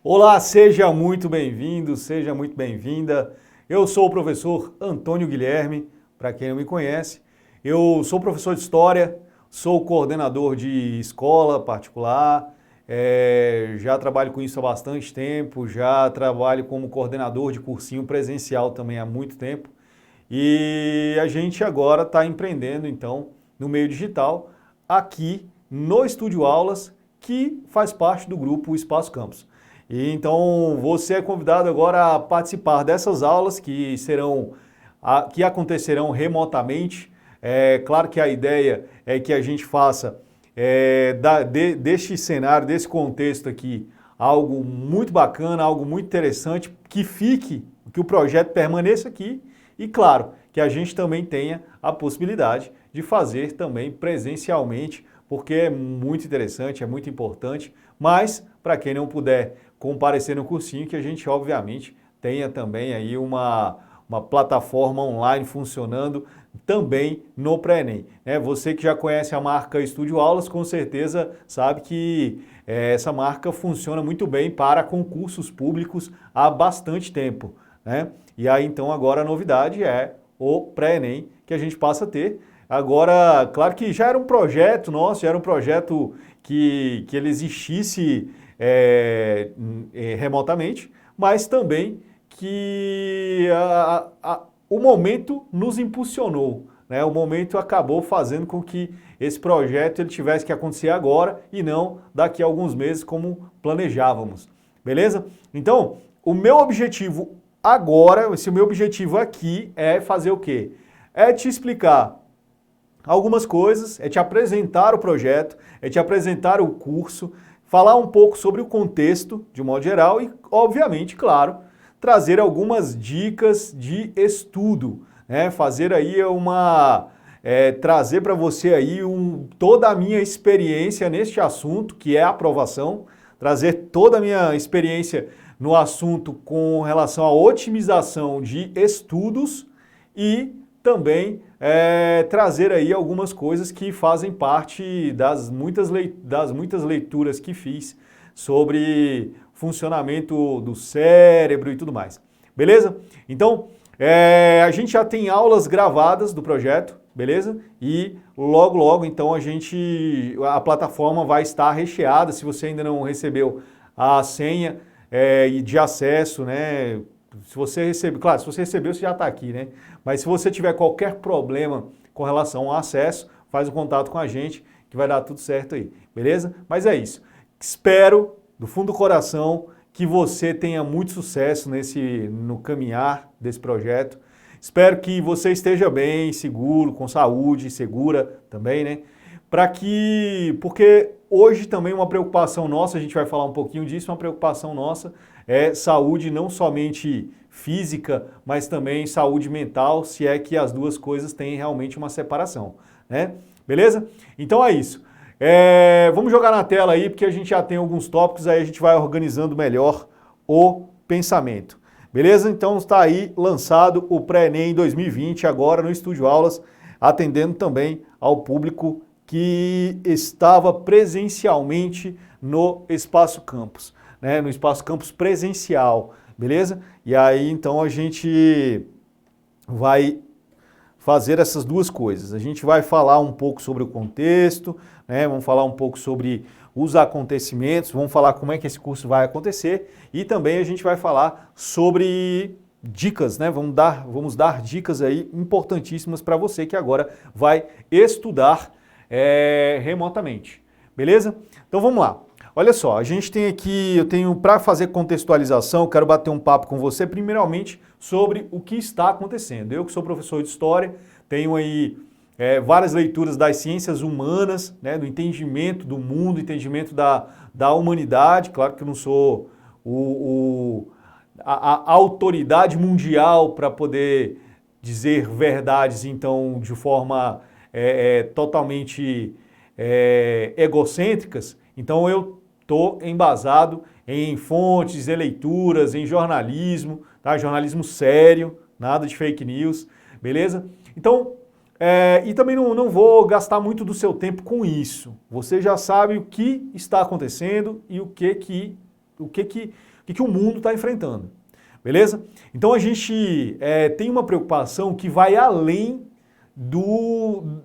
Olá, seja muito bem-vindo, seja muito bem-vinda. Eu sou o professor Antônio Guilherme, para quem não me conhece. Eu sou professor de História, sou coordenador de escola particular, já trabalho com isso há bastante tempo, já trabalho como coordenador de cursinho presencial também há muito tempo. E a gente agora está empreendendo, então, no meio digital, aqui no Estúdio Aulas, que faz parte do grupo Espaço Campus. E então você é convidado agora a participar dessas aulas que acontecerão remotamente. É claro que a ideia é que a gente faça deste cenário, desse contexto aqui, algo muito bacana, algo muito interessante, que o projeto permaneça aqui e, claro, que a gente também tenha a possibilidade de fazer também presencialmente, porque é muito interessante, é muito importante, mas para quem não puder comparecer no cursinho, que a gente obviamente tenha também aí uma plataforma online funcionando também no pré-ENEM. Você que já conhece a marca Estúdio Aulas, com certeza sabe que essa marca funciona muito bem para concursos públicos há bastante tempo, né? E aí então agora a novidade é o pré-ENEM que a gente passa a ter. Agora, claro que já era um projeto nosso, já era um projeto que ele existisse remotamente, mas também que o momento nos impulsionou, né? O momento acabou fazendo com que esse projeto ele tivesse que acontecer agora e não daqui a alguns meses como planejávamos, beleza? Então, o meu objetivo agora, o meu objetivo aqui é fazer o quê? É te explicar algumas coisas, é te apresentar o projeto, é te apresentar o curso, falar um pouco sobre o contexto, de um modo geral, e, obviamente, claro, trazer algumas dicas de estudo, né? Fazer aí trazer para você aí toda a minha experiência neste assunto, que é a aprovação, trazer toda a minha experiência no assunto com relação à otimização de estudos e também trazer aí algumas coisas que fazem parte das muitas leituras que fiz sobre funcionamento do cérebro e tudo mais. Beleza? Então, a gente já tem aulas gravadas do projeto, beleza? E logo, logo, então, a plataforma vai estar recheada. Se você ainda não recebeu a senha de acesso, né? Se você recebeu, claro, se você recebeu, você já está aqui, né? Mas se você tiver qualquer problema com relação ao acesso, faz um contato com a gente que vai dar tudo certo aí, beleza? Mas é isso. Espero, do fundo do coração, que você tenha muito sucesso no caminhar desse projeto. Espero que você esteja bem, seguro, com saúde, segura também, né? Porque hoje também uma preocupação nossa, a gente vai falar um pouquinho disso, uma preocupação nossa é saúde não somente física, mas também saúde mental, se é que as duas coisas têm realmente uma separação, né? Beleza? Então é isso. Vamos jogar na tela aí, porque a gente já tem alguns tópicos, aí a gente vai organizando melhor o pensamento. Beleza? Então está aí lançado o pré-ENEM 2020, agora no Estúdio Aulas, atendendo também ao público que estava presencialmente no Espaço Campus, né? No Espaço Campus presencial, beleza? E aí então a gente vai fazer essas duas coisas. A gente vai falar um pouco sobre o contexto, né? Vamos falar um pouco sobre os acontecimentos, vamos falar como é que esse curso vai acontecer e também a gente vai falar sobre dicas, né? Vamos dar dicas aí importantíssimas para você que agora vai estudar remotamente, beleza? Então vamos lá. Olha só, a gente tem aqui, eu tenho para fazer contextualização, quero bater um papo com você, primeiramente sobre o que está acontecendo. Eu que sou professor de História, tenho aí várias leituras das ciências humanas, né, do entendimento do mundo, entendimento da humanidade. Claro que eu não sou a autoridade mundial para poder dizer verdades, então, de forma totalmente egocêntricas. Então eu estou embasado em fontes, em leituras, em jornalismo, tá? Jornalismo sério, nada de fake news, beleza? Então, e também não vou gastar muito do seu tempo com isso. Você já sabe o que está acontecendo e o que que o mundo está enfrentando. Beleza? Então a gente tem uma preocupação que vai além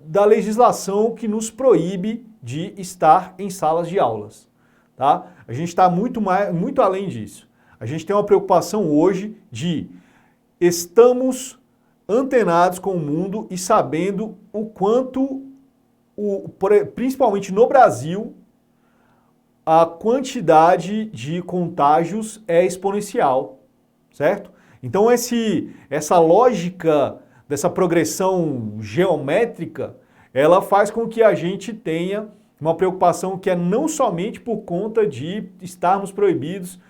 da legislação que nos proíbe de estar em salas de aulas. Tá? A gente está muito além disso. A gente tem uma preocupação hoje de estamos antenados com o mundo e sabendo o quanto, principalmente no Brasil, a quantidade de contágios é exponencial, certo? Então essa lógica dessa progressão geométrica, ela faz com que a gente tenha uma preocupação que é não somente por conta de estarmos proibidos,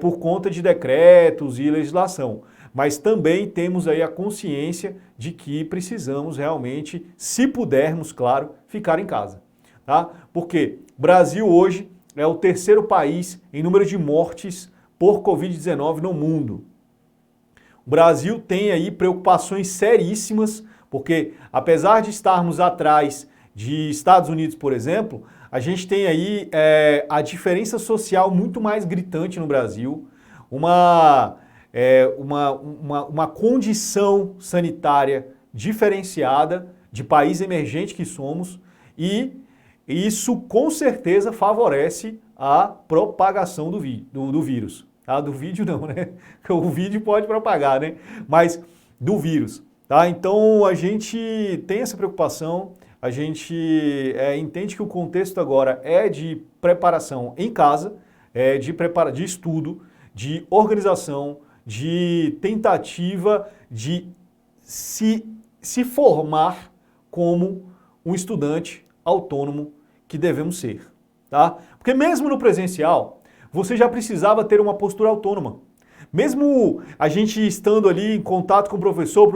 por conta de decretos e legislação, mas também temos aí a consciência de que precisamos realmente, se pudermos, claro, ficar em casa. Tá? Porque o Brasil hoje é o terceiro país em número de mortes por Covid-19 no mundo. O Brasil tem aí preocupações seríssimas, porque apesar de estarmos atrás de Estados Unidos, por exemplo, a gente tem aí a diferença social muito mais gritante no Brasil, uma condição sanitária diferenciada de país emergente que somos, e isso com certeza favorece a propagação do vírus. Tá? Do vídeo não, né? O vídeo pode propagar, né? Mas do vírus. Tá? Então a gente tem essa preocupação, a gente entende que o contexto agora é de preparação em casa, de estudo, de organização, de tentativa de se formar como um estudante autônomo que devemos ser. Tá? Porque mesmo no presencial, você já precisava ter uma postura autônoma. Mesmo a gente estando ali em contato com o professor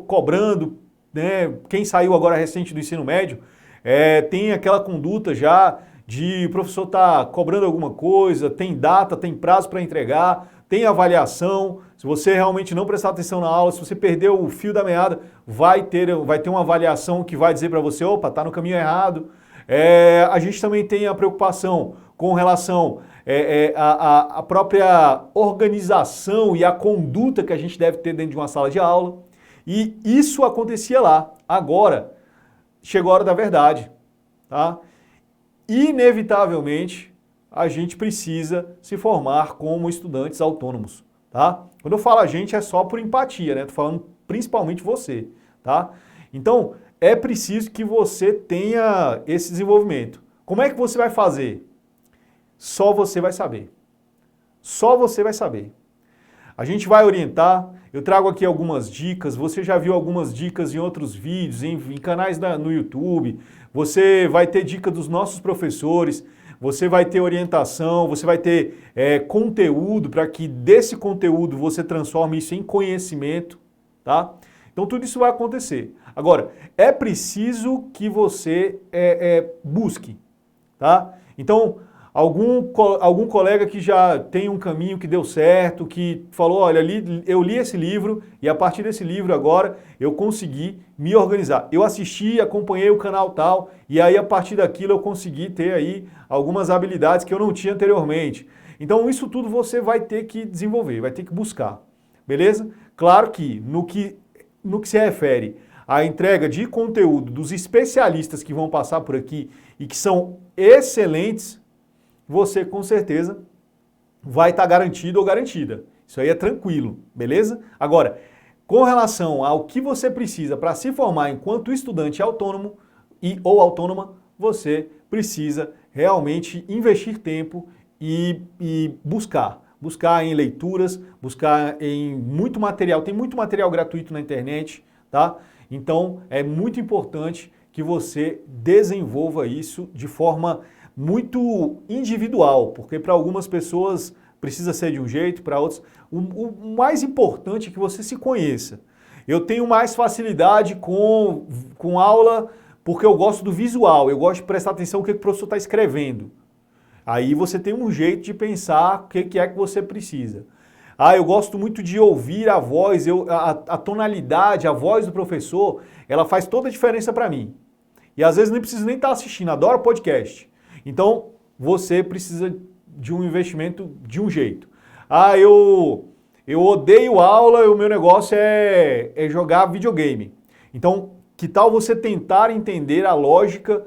cobrando, né, quem saiu agora recente do ensino médio, tem aquela conduta já de o professor estar cobrando alguma coisa, tem data, tem prazo para entregar, tem avaliação. Se você realmente não prestar atenção na aula, se você perdeu o fio da meada, vai ter uma avaliação que vai dizer para você, opa, está no caminho errado. A gente também tem a preocupação com relação à própria organização e a conduta que a gente deve ter dentro de uma sala de aula. E isso acontecia lá. Agora, chegou a hora da verdade. Tá? Inevitavelmente, a gente precisa se formar como estudantes autônomos. Tá? Quando eu falo a gente, é só por empatia, né? Estou falando principalmente você. Tá? Então, é preciso que você tenha esse desenvolvimento. Como é que você vai fazer? Só você vai saber. Só você vai saber. A gente vai orientar, eu trago aqui algumas dicas, você já viu algumas dicas em outros vídeos, em canais no YouTube, você vai ter dica dos nossos professores, você vai ter orientação, você vai ter conteúdo para que desse conteúdo você transforme isso em conhecimento, tá? Então tudo isso vai acontecer. Agora, é preciso que você busque, tá? Então, algum colega que já tem um caminho que deu certo, que falou, olha, eu li esse livro e a partir desse livro agora eu consegui me organizar. Eu assisti, acompanhei o canal tal e aí a partir daquilo eu consegui ter aí algumas habilidades que eu não tinha anteriormente. Então isso tudo você vai ter que desenvolver, vai ter que buscar, beleza? Claro que no que se refere à entrega de conteúdo dos especialistas que vão passar por aqui e que são excelentes, você com certeza vai estar garantido ou garantida. Isso aí é tranquilo, beleza? Agora, com relação ao que você precisa para se formar enquanto estudante autônomo ou autônoma, você precisa realmente investir tempo e buscar em leituras, buscar em muito material. Tem muito material gratuito na internet, tá? Então, é muito importante que você desenvolva isso de forma muito individual, porque para algumas pessoas precisa ser de um jeito, para outros... O mais importante é que você se conheça. Eu tenho mais facilidade com aula porque eu gosto do visual, eu gosto de prestar atenção no que o professor está escrevendo. Aí você tem um jeito de pensar o que é que você precisa. Eu gosto muito de ouvir a voz, a tonalidade, a voz do professor, ela faz toda a diferença para mim. E às vezes nem preciso nem estar assistindo, adoro podcast. Então, você precisa de um investimento de um jeito. Ah, eu odeio aula, o meu negócio é jogar videogame. Então, que tal você tentar entender a lógica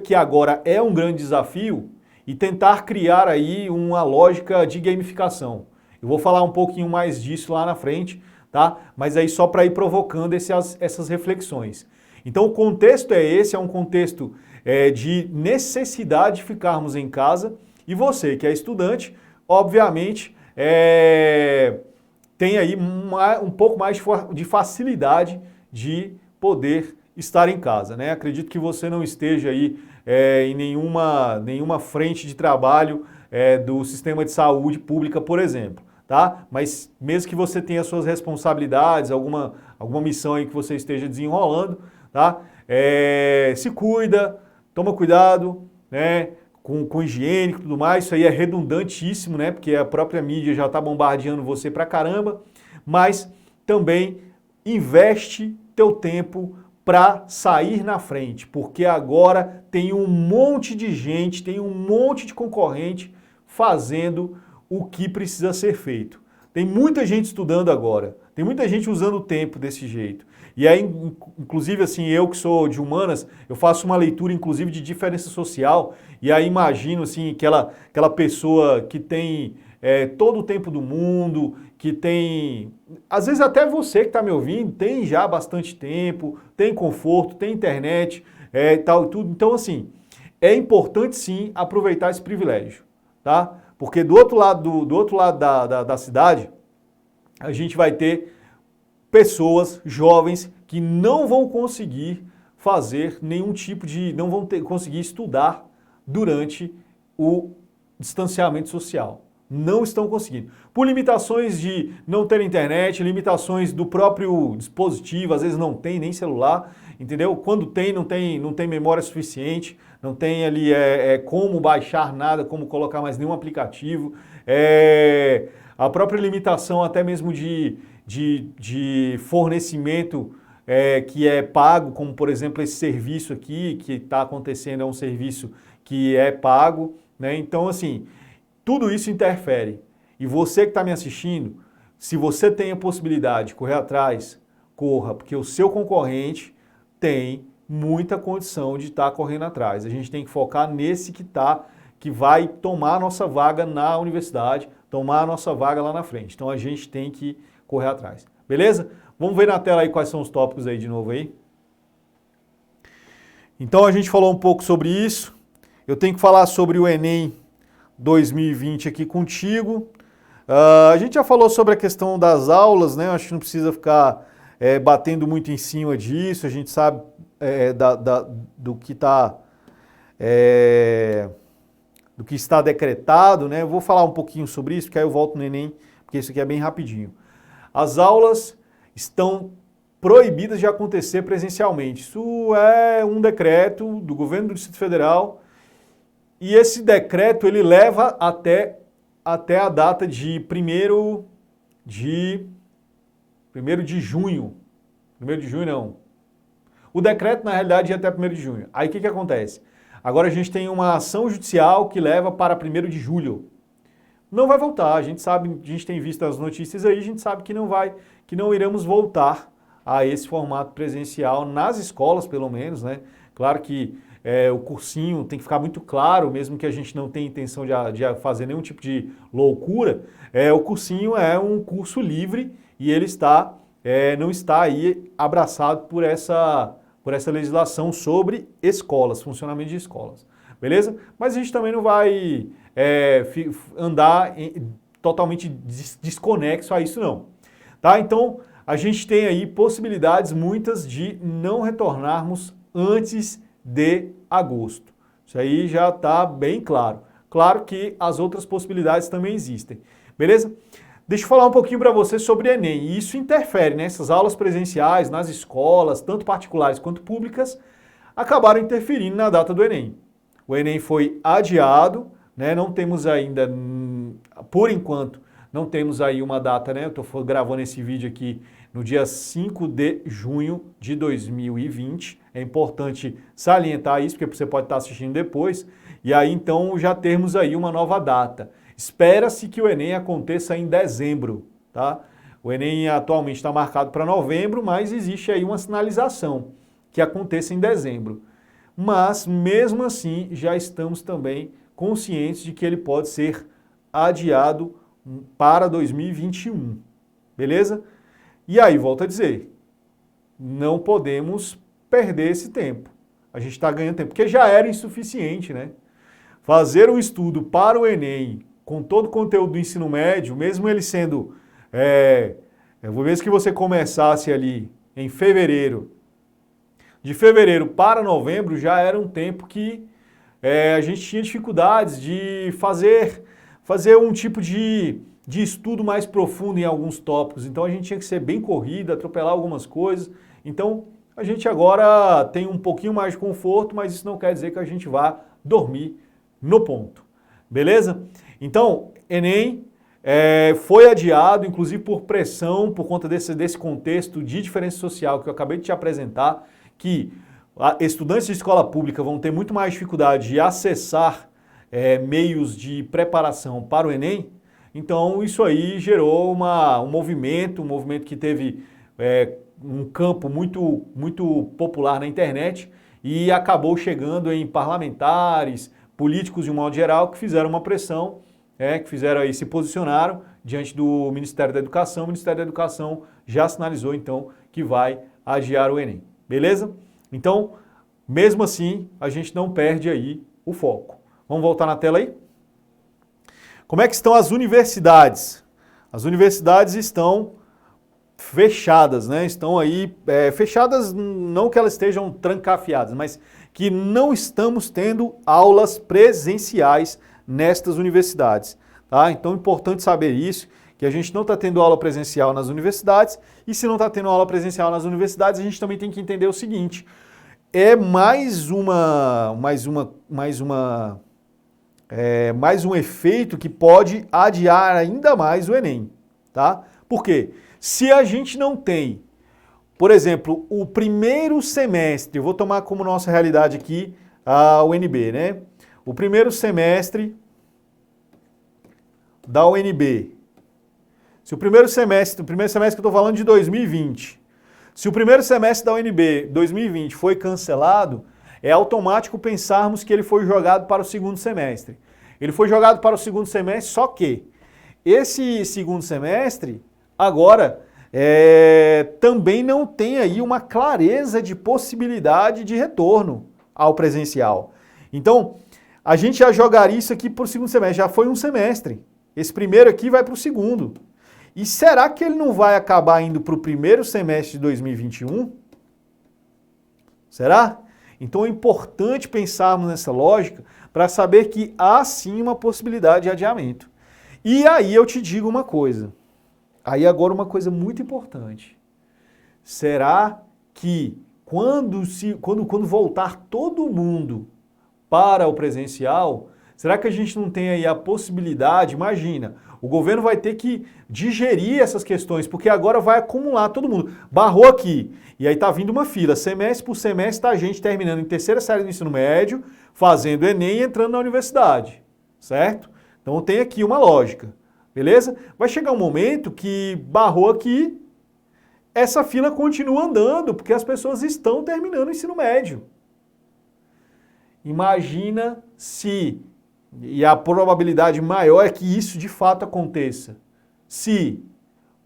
que agora é um grande desafio e tentar criar aí uma lógica de gamificação. Eu vou falar um pouquinho mais disso lá na frente, tá? Mas aí só para ir provocando essas reflexões. Então o contexto é esse, é um contexto de necessidade de ficarmos em casa e você que é estudante, obviamente, tem aí um pouco mais de facilidade de poder estar em casa, né? Acredito que você não esteja aí em nenhuma frente de trabalho do sistema de saúde pública, por exemplo, tá? Mas mesmo que você tenha suas responsabilidades, alguma missão aí que você esteja desenrolando, tá? Se cuida, toma cuidado, né? Com higiene e tudo mais, isso aí é redundantíssimo, né? Porque a própria mídia já está bombardeando você pra caramba, mas também investe teu tempo para sair na frente, porque agora tem um monte de gente, tem um monte de concorrente fazendo o que precisa ser feito. Tem muita gente estudando agora, tem muita gente usando o tempo desse jeito. E aí, inclusive, assim, eu que sou de humanas, eu faço uma leitura, inclusive, de diferença social, e aí imagino, assim, aquela pessoa que tem todo o tempo do mundo, que tem, às vezes até você que está me ouvindo, tem já bastante tempo, tem conforto, tem internet, tal, tudo. Então, assim, é importante, sim, aproveitar esse privilégio, tá? Porque do outro lado, da cidade, a gente vai ter pessoas jovens que não vão conseguir fazer nenhum tipo de, não vão conseguir estudar durante o distanciamento social. Não estão conseguindo. Por limitações de não ter internet, limitações do próprio dispositivo, às vezes não tem nem celular, entendeu? Quando tem, não tem memória suficiente, não tem ali como baixar nada, como colocar mais nenhum aplicativo. A própria limitação até mesmo de fornecimento que é pago, como por exemplo esse serviço aqui que está acontecendo, é um serviço que é pago, né? Então, assim, tudo isso interfere. E você que está me assistindo, se você tem a possibilidade de correr atrás, corra, porque o seu concorrente tem muita condição de estar correndo atrás. A gente tem que focar nesse que vai tomar a nossa vaga na universidade, tomar a nossa vaga lá na frente. Então a gente tem que correr atrás. Beleza? Vamos ver na tela aí quais são os tópicos aí de novo aí. Então a gente falou um pouco sobre isso. Eu tenho que falar sobre o Enem 2020 aqui contigo. A gente já falou sobre a questão das aulas, né? Acho que não precisa ficar batendo muito em cima disso. A gente sabe do que está decretado, né? Eu vou falar um pouquinho sobre isso, porque aí eu volto no Enem, porque isso aqui é bem rapidinho. As aulas estão proibidas de acontecer presencialmente. Isso é um decreto do governo do Distrito Federal. E esse decreto, ele leva até a data de 1º de junho. 1º de junho não. O decreto, na realidade, ia até 1º de junho. Aí o que acontece? Agora a gente tem uma ação judicial que leva para 1º de julho. Não vai voltar, a gente sabe, a gente tem visto as notícias aí, a gente sabe que não iremos voltar a esse formato presencial nas escolas, pelo menos, né? Claro que o cursinho tem que ficar muito claro, mesmo que a gente não tenha intenção de fazer nenhum tipo de loucura, o cursinho é um curso livre e ele não está aí abraçado por essa legislação sobre escolas, funcionamento de escolas, beleza? Mas a gente também não vai andar totalmente desconexo a isso não, tá? Então a gente tem aí possibilidades muitas de não retornarmos antes de agosto. Isso aí já está bem claro. Claro que as outras possibilidades também existem. Beleza? Deixa eu falar um pouquinho para você sobre Enem. E isso interfere, né? Essas aulas presenciais nas escolas, tanto particulares quanto públicas, acabaram interferindo na data do Enem. O Enem foi adiado, né? Não temos ainda, por enquanto, não temos aí uma data, né? Eu estou gravando esse vídeo aqui no dia 5 de junho de 2020. É importante salientar isso, porque você pode estar assistindo depois. E aí, então, já termos aí uma nova data. Espera-se que o Enem aconteça em dezembro, tá? O Enem atualmente está marcado para novembro, mas existe aí uma sinalização que aconteça em dezembro. Mas, mesmo assim, já estamos também conscientes de que ele pode ser adiado para 2021, beleza? E aí, volto a dizer, não podemos perder esse tempo. A gente está ganhando tempo, porque já era insuficiente, né? Fazer um estudo para o Enem com todo o conteúdo do ensino médio, mesmo ele sendo, mesmo que você começasse ali em fevereiro, de fevereiro para novembro já era um tempo que a gente tinha dificuldades de fazer um tipo de estudo mais profundo em alguns tópicos. Então a gente tinha que ser bem corrido, atropelar algumas coisas. Então a gente agora tem um pouquinho mais de conforto, mas isso não quer dizer que a gente vá dormir no ponto. Beleza? Então, Enem foi adiado, inclusive por pressão, por conta desse contexto de diferença social que eu acabei de te apresentar, que estudantes de escola pública vão ter muito mais dificuldade de acessar meios de preparação para o Enem. Então, isso aí gerou um movimento que teve um campo muito popular na internet e acabou chegando em parlamentares, políticos de um modo geral, que fizeram uma pressão, que fizeram aí, se posicionaram diante do Ministério da Educação. O Ministério da Educação já sinalizou, então, que vai adiar o Enem. Beleza? Então, mesmo assim, a gente não perde aí o foco. Vamos voltar na tela aí? Como é que estão as universidades? As universidades estão fechadas, né? Estão aí fechadas, não que elas estejam trancafiadas, mas que não estamos tendo aulas presenciais nestas universidades, tá? Então é importante saber isso, que a gente não está tendo aula presencial nas universidades, e se não está tendo aula presencial nas universidades, a gente também tem que entender o seguinte, mais um efeito que pode adiar ainda mais o Enem, tá? Por quê? Se a gente não tem, por exemplo, o primeiro semestre, eu vou tomar como nossa realidade aqui a UNB, né? O primeiro semestre da UNB. Se o primeiro semestre que eu estou falando de 2020, se o primeiro semestre da UNB 2020 foi cancelado, é automático pensarmos que ele foi jogado para o segundo semestre. Ele foi jogado para o segundo semestre, só que esse segundo semestre, agora, também não tem aí uma clareza de possibilidade de retorno ao presencial. Então, a gente já jogaria isso aqui para o segundo semestre, já foi um semestre. Esse primeiro aqui vai para o segundo. E será que ele não vai acabar indo para o primeiro semestre de 2021? Será? Então é importante pensarmos nessa lógica para saber que há sim uma possibilidade de adiamento. E aí eu te digo uma coisa. Aí agora uma coisa muito importante. Será que quando voltar todo mundo para o presencial, será que a gente não tem aí a possibilidade, imagina, o governo vai ter que digerir essas questões, porque agora vai acumular todo mundo. Barrou aqui, e aí tá vindo uma fila, semestre por semestre tá a gente terminando em terceira série do ensino médio, fazendo Enem e entrando na universidade, certo? Então tem aqui uma lógica, beleza? Vai chegar um momento que barrou aqui, essa fila continua andando, porque as pessoas estão terminando o ensino médio. Imagina se, e a probabilidade maior é que isso de fato aconteça, se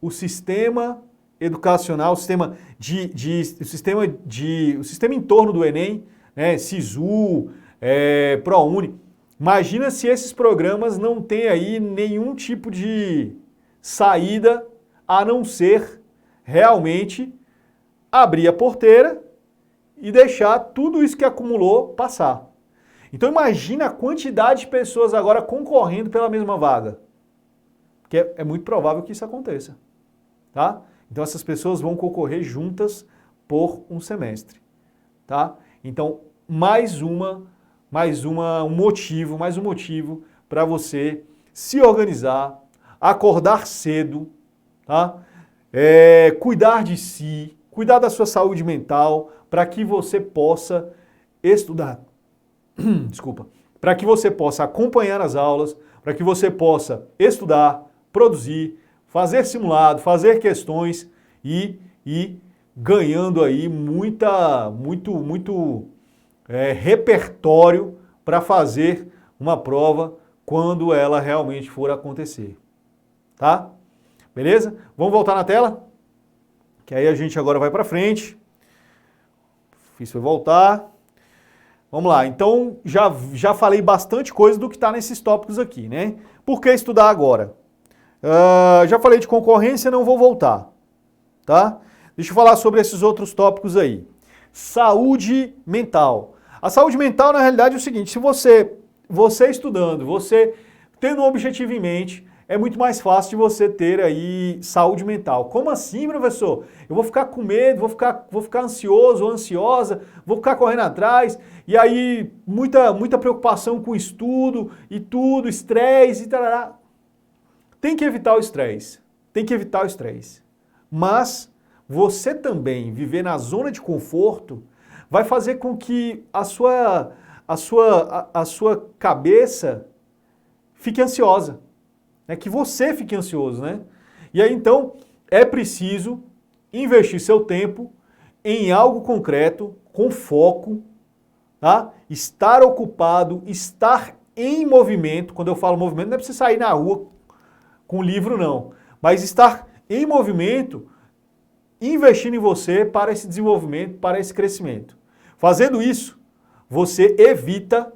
o sistema educacional, o sistema em torno do Enem, né, SISU, ProUni, imagina se esses programas não têm aí nenhum tipo de saída a não ser realmente abrir a porteira e deixar tudo isso que acumulou passar. Então imagina a quantidade de pessoas agora concorrendo pela mesma vaga. Porque é muito provável que isso aconteça. Tá? Então essas pessoas vão concorrer juntas por um semestre. Tá? Então mais um motivo para você se organizar, acordar cedo, tá? Cuidar de si, cuidar da sua saúde mental, para que você possa estudar. Desculpa. Para que você possa acompanhar as aulas, para que você possa estudar, produzir, fazer simulado, fazer questões e ir ganhando aí muito repertório para fazer uma prova quando ela realmente for acontecer. Tá? Beleza? Vamos voltar na tela? Que aí a gente agora vai para frente. Difícil voltar. Vamos lá, então já falei bastante coisa do que está nesses tópicos aqui, né? Por que estudar agora? Já falei de concorrência, não vou voltar, tá? Deixa eu falar sobre esses outros tópicos aí. Saúde mental. A saúde mental, na realidade, é o seguinte, se você estudando, você tendo um objetivo em mente, é muito mais fácil de você ter aí saúde mental. Como assim, professor? Eu vou ficar com medo, vou ficar ansioso ou ansiosa, vou ficar correndo atrás, e aí muita preocupação com o estudo e tudo, estresse e tal. Tem que evitar o estresse, Mas você também viver na zona de conforto vai fazer com que a sua cabeça fique ansiosa. Que você fique ansioso, né? E aí, então, é preciso investir seu tempo em algo concreto, com foco, tá? Estar ocupado, estar em movimento. Quando eu falo movimento, não é para você sair na rua com livro, não. Mas estar em movimento, investindo em você para esse desenvolvimento, para esse crescimento. Fazendo isso, você evita,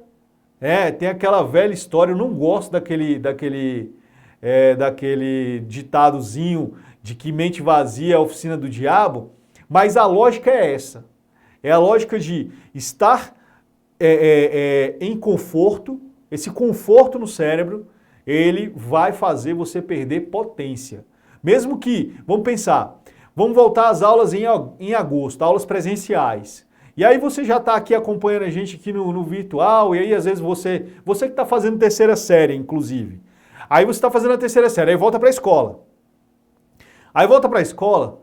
tem aquela velha história, eu não gosto daquele ditadozinho de que mente vazia é a oficina do diabo, mas a lógica é essa. É a lógica de estar em conforto, esse conforto no cérebro, ele vai fazer você perder potência. Mesmo que, vamos pensar, vamos voltar às aulas em agosto, aulas presenciais. E aí você já está aqui acompanhando a gente aqui no virtual, e aí às vezes você que está fazendo terceira série, inclusive. Aí você está fazendo a terceira série, aí volta para a escola. Aí volta para a escola,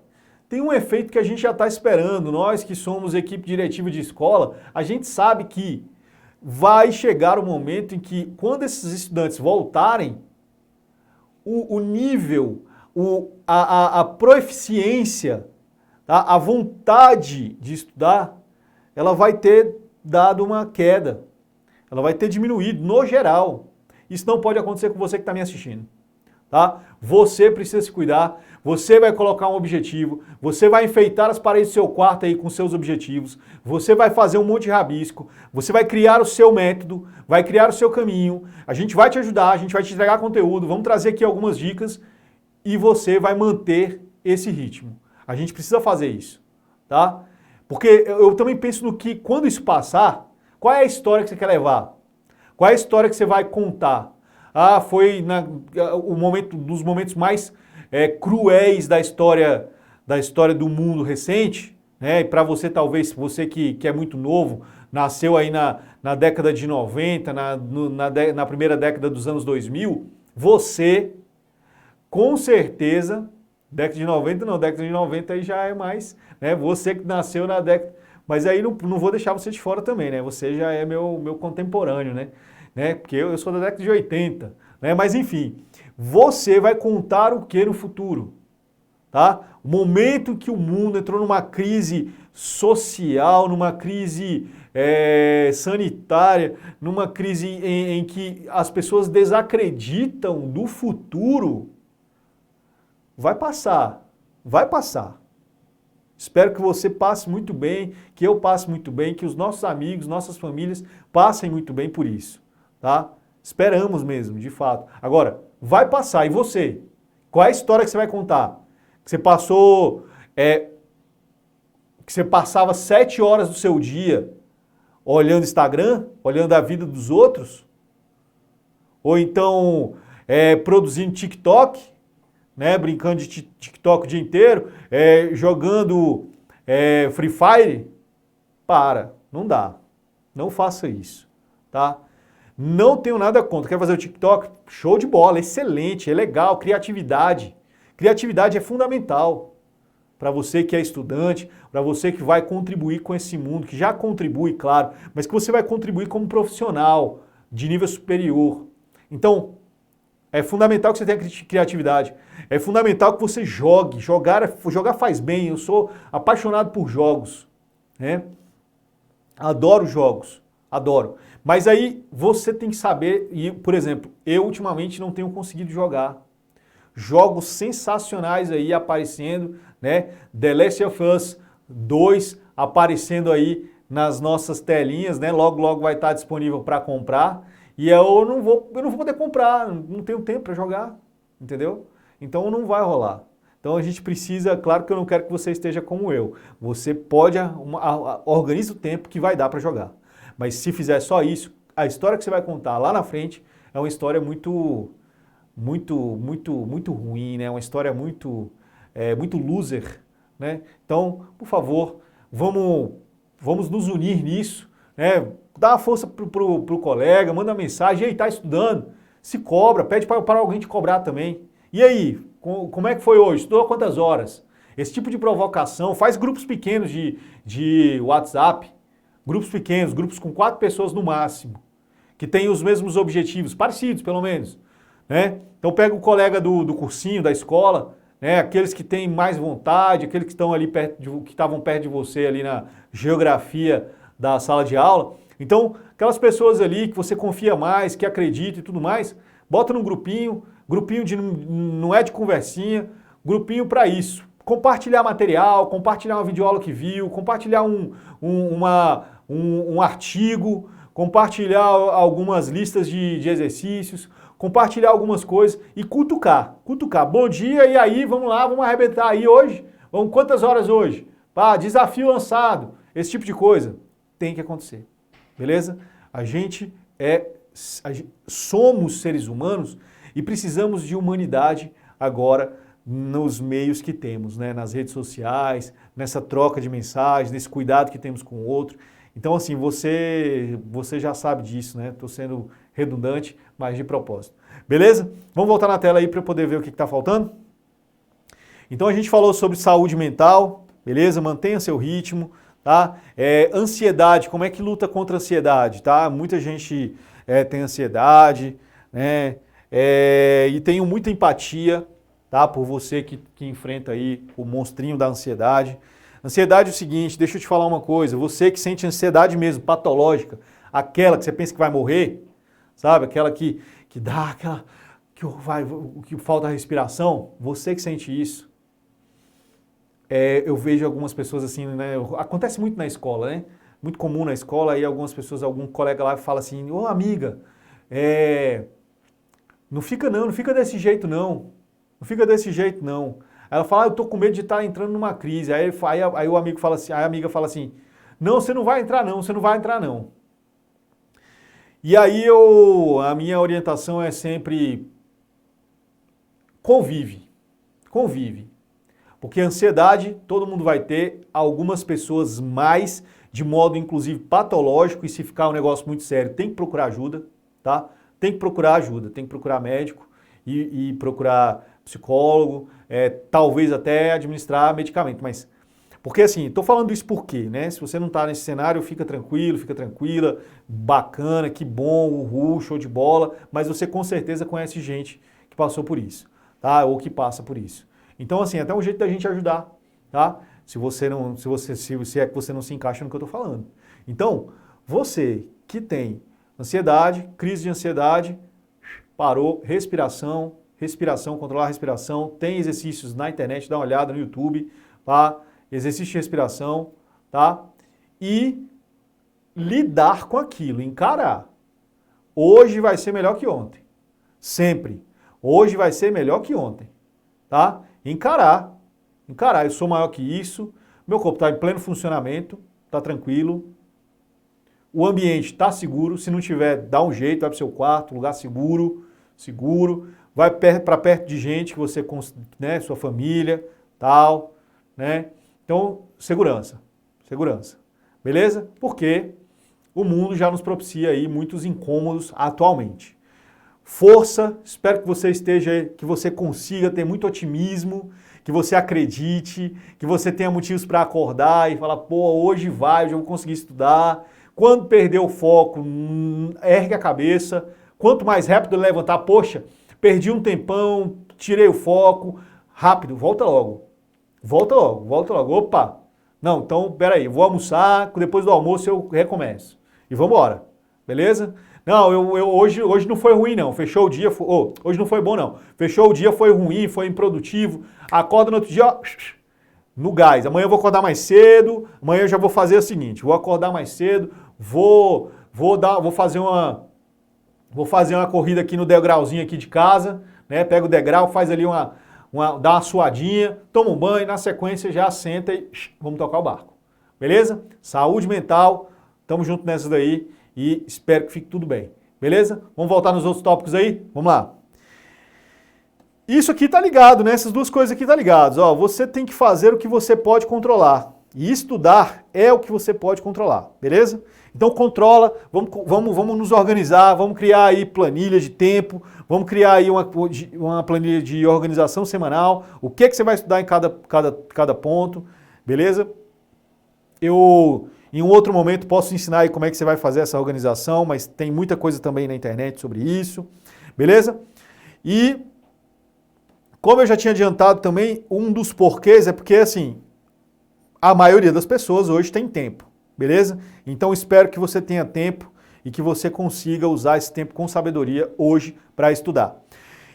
tem um efeito que a gente já está esperando. Nós que somos equipe diretiva de escola, a gente sabe que vai chegar o momento em que, quando esses estudantes voltarem, o nível, a proeficiência, tá? A vontade de estudar, ela vai ter dado uma queda. Ela vai ter diminuído, no geral. Isso não pode acontecer com você que está me assistindo, tá? Você precisa se cuidar, você vai colocar um objetivo, você vai enfeitar as paredes do seu quarto aí com seus objetivos, você vai fazer um monte de rabisco, você vai criar o seu método, vai criar o seu caminho, a gente vai te ajudar, a gente vai te entregar conteúdo, vamos trazer aqui algumas dicas e você vai manter esse ritmo. A gente precisa fazer isso, tá? Porque eu também penso no que, quando isso passar, qual é a história que você quer levar? Qual é a história que você vai contar? Foi dos momentos mais cruéis da história do mundo recente, né? E para você, talvez, você que é muito novo, nasceu aí na década de 90, na primeira década dos anos 2000, você, com certeza, década de 90 não, década de 90 aí já é mais, né? Você que nasceu na década... Mas aí não vou deixar você de fora também, né? Você já é meu contemporâneo, né? Porque eu sou da década de 80, né? Mas enfim, você vai contar o que no futuro, tá? O momento que o mundo entrou numa crise social, numa crise sanitária, numa crise em que as pessoas desacreditam do futuro, vai passar, vai passar. Espero que você passe muito bem, que eu passe muito bem, que os nossos amigos, nossas famílias passem muito bem por isso, tá? Esperamos mesmo, de fato. Agora, vai passar. E você? Qual é a história que você vai contar? Que você passou, que você passava 7 horas do seu dia olhando Instagram, olhando a vida dos outros? Ou então produzindo TikTok? Né, brincando de TikTok o dia inteiro, jogando Free Fire, não dá. Não faça isso, tá? Não tenho nada contra. Quer fazer o TikTok? Show de bola, excelente, é legal, criatividade. Criatividade é fundamental para você que é estudante, para você que vai contribuir com esse mundo, que já contribui, claro, mas que você vai contribuir como profissional de nível superior. Então, É fundamental que você tenha criatividade. É fundamental que você jogue. Jogar faz bem. Eu sou apaixonado por jogos, né? Adoro jogos. Adoro. Mas aí você tem que saber, e, por exemplo, eu ultimamente não tenho conseguido jogar. Jogos sensacionais aí aparecendo, né? The Last of Us 2 aparecendo aí nas nossas telinhas, né? Logo, logo vai estar disponível para comprar. E eu não vou poder comprar, não tenho tempo para jogar, entendeu? Então não vai rolar. Então a gente precisa, claro que eu não quero que você esteja como eu. Você pode, organiza o tempo que vai dar para jogar. Mas se fizer só isso, a história que você vai contar lá na frente é uma história muito ruim, né? Uma história muito loser, né? Então, por favor, vamos nos unir nisso, né? Dá uma força pro colega, manda uma mensagem, e aí, tá estudando? Se cobra, pede para alguém te cobrar também. E aí, como é que foi hoje? Estudou quantas horas? Esse tipo de provocação, faz grupos pequenos de WhatsApp, grupos pequenos, grupos com 4 pessoas no máximo, que têm os mesmos objetivos, parecidos pelo menos, né? Então pega o colega do cursinho, da escola, né? Aqueles que têm mais vontade, aqueles que estão ali que estavam perto de você ali na geografia da sala de aula. Então, aquelas pessoas ali que você confia mais, que acredita e tudo mais, bota num grupinho não é de conversinha, grupinho para isso. Compartilhar material, compartilhar uma videoaula que viu, compartilhar um artigo, compartilhar algumas listas de exercícios, compartilhar algumas coisas e cutucar. Bom dia, e aí, vamos lá, vamos arrebentar aí hoje? Quantas horas hoje? Desafio lançado, esse tipo de coisa tem que acontecer. Beleza? Somos seres humanos e precisamos de humanidade agora nos meios que temos, né? Nas redes sociais, nessa troca de mensagens, nesse cuidado que temos com o outro. Então, assim, você já sabe disso, né? Estou sendo redundante, mas de propósito. Beleza? Vamos voltar na tela aí para eu poder ver o que está faltando? Então, a gente falou sobre saúde mental, beleza? Mantenha seu ritmo. Tá? Ansiedade, como é que luta contra a ansiedade? Tá? Muita gente tem ansiedade, né? E tenho muita empatia, tá? Por você que enfrenta aí o monstrinho da ansiedade. Ansiedade é o seguinte, deixa eu te falar uma coisa, você que sente ansiedade mesmo, patológica, aquela que você pensa que vai morrer, sabe? Aquela que dá aquela que falta a respiração, você que sente isso. Eu vejo algumas pessoas assim, né? Acontece muito na escola, né? Muito comum na escola, aí algumas pessoas, algum colega lá fala assim, ô amiga, não fica desse jeito não. Não fica desse jeito não. Aí ela fala, eu tô com medo de estar entrando numa crise. Aí o amigo fala assim, a amiga fala assim, não, você não vai entrar não. E aí a minha orientação é sempre convive. Porque ansiedade todo mundo vai ter, algumas pessoas mais, de modo inclusive patológico, e se ficar um negócio muito sério, tem que procurar ajuda, tá? Tem que procurar ajuda, tem que procurar médico e procurar psicólogo, talvez até administrar medicamento, mas... Porque assim, estou falando isso por quê, né? Se você não está nesse cenário, fica tranquilo, fica tranquila, bacana, que bom, uhul, show de bola, mas você com certeza conhece gente que passou por isso, tá? Ou que passa por isso. Então, assim, até um jeito da gente ajudar, tá? Se é que você não se encaixa no que eu estou falando. Então, você que tem ansiedade, crise de ansiedade, parou, respiração, controlar a respiração, tem exercícios na internet, dá uma olhada no YouTube, tá? Exercício de respiração, tá? E lidar com aquilo, encarar. Hoje vai ser melhor que ontem. Sempre. Hoje vai ser melhor que ontem, tá? Encarar, eu sou maior que isso, meu corpo está em pleno funcionamento, está tranquilo, o ambiente está seguro, se não tiver, dá um jeito, vai para o seu quarto, lugar seguro, vai para perto de gente que você, né, sua família, tal, né? Então, segurança, beleza? Porque o mundo já nos propicia aí muitos incômodos atualmente. Força, espero que você consiga ter muito otimismo, que você acredite, que você tenha motivos para acordar e falar, pô, hoje eu vou conseguir estudar. Quando perder o foco, ergue a cabeça. Quanto mais rápido levantar, poxa, perdi um tempão, tirei o foco, rápido, volta logo. Volta logo, volta logo. Opa! Não, então, peraí, vou almoçar, depois do almoço eu recomeço. E vamos embora, beleza? Não, hoje não foi ruim não, fechou o dia, hoje não foi bom não. Fechou o dia, foi ruim, foi improdutivo. Acorda no outro dia, ó, no gás. Amanhã eu vou acordar mais cedo, amanhã eu já vou fazer o seguinte, vou acordar mais cedo, vou fazer uma corrida aqui no degrauzinho aqui de casa, né? Pega o degrau, faz ali dá uma suadinha, toma um banho, na sequência já senta e vamos tocar o barco. Beleza? Saúde mental, tamo junto nessa daí e espero que fique tudo bem. Beleza? Vamos voltar nos outros tópicos aí? Vamos lá. Isso aqui tá ligado, né? Essas duas coisas aqui tá ligadas. Ó, você tem que fazer o que você pode controlar. E estudar é o que você pode controlar, beleza? Então controla, vamos nos organizar, vamos criar aí planilha de tempo, vamos criar aí uma planilha de organização semanal, o que você vai estudar em cada ponto, beleza? Eu, em um outro momento, posso ensinar aí como é que você vai fazer essa organização, mas tem muita coisa também na internet sobre isso, beleza? E, como eu já tinha adiantado também, um dos porquês é porque, assim, a maioria das pessoas hoje tem tempo, beleza? Então espero que você tenha tempo e que você consiga usar esse tempo com sabedoria hoje para estudar.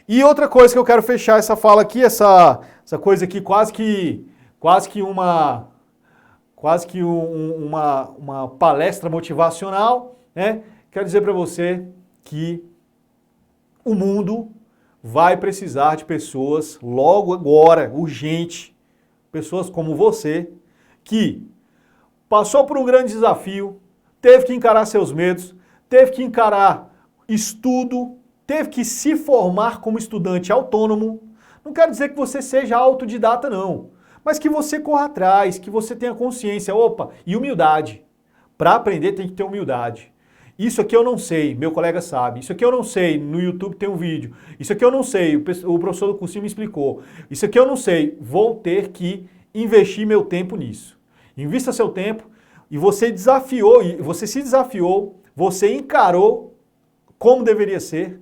E outra coisa que eu quero fechar essa fala aqui, essa coisa aqui quase que uma palestra motivacional, né? Quero dizer para você que o mundo vai precisar de pessoas logo agora, urgente, pessoas como você, que passou por um grande desafio, teve que encarar seus medos, teve que encarar estudo, teve que se formar como estudante autônomo. Não quero dizer que você seja autodidata, não, mas que você corra atrás, que você tenha consciência, e humildade. Para aprender tem que ter humildade. Isso aqui eu não sei, meu colega sabe. Isso aqui eu não sei, no YouTube tem um vídeo. Isso aqui eu não sei, o professor do cursinho me explicou. Isso aqui eu não sei, vou ter que investir meu tempo nisso. Invista seu tempo e você se desafiou, você encarou como deveria ser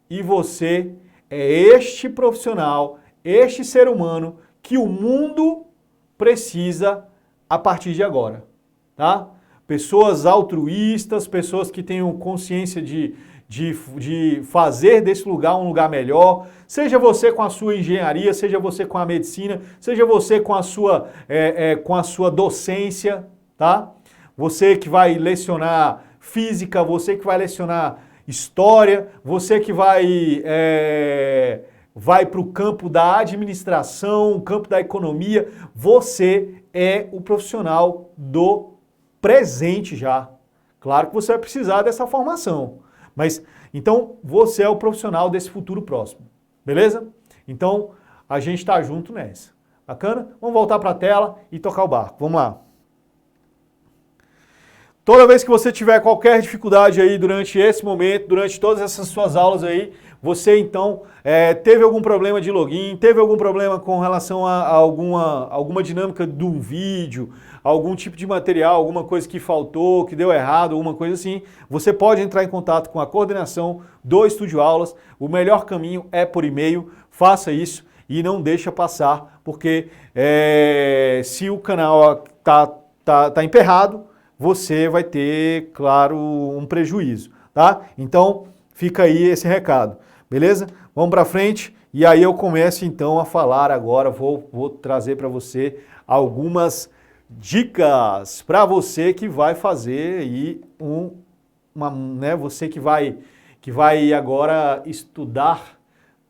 e você é este profissional, este ser humano que o mundo precisa a partir de agora, tá? Pessoas altruístas, pessoas que tenham consciência de fazer desse lugar um lugar melhor, seja você com a sua engenharia, seja você com a medicina, seja você com a sua docência, tá? Você que vai lecionar física, você que vai lecionar história, você que vai para o campo da administração, campo da economia, você é o profissional do presente já. Claro que você vai precisar dessa formação. Mas, então, você é o profissional desse futuro próximo, beleza? Então, a gente está junto nessa. Bacana? Vamos voltar para a tela e tocar o barco. Vamos lá. Toda vez que você tiver qualquer dificuldade aí durante esse momento, durante todas essas suas aulas aí, você então teve algum problema de login, teve algum problema com relação a alguma dinâmica de um vídeo, algum tipo de material, alguma coisa que faltou, que deu errado, alguma coisa assim, você pode entrar em contato com a coordenação do Estúdio Aulas. O melhor caminho é por e-mail, faça isso e não deixa passar, porque se o canal tá emperrado, você vai ter, claro, um prejuízo, tá? Então, fica aí esse recado, beleza? Vamos para frente e aí eu começo então a falar agora, vou trazer para você algumas dicas para você que vai fazer aí você que vai agora estudar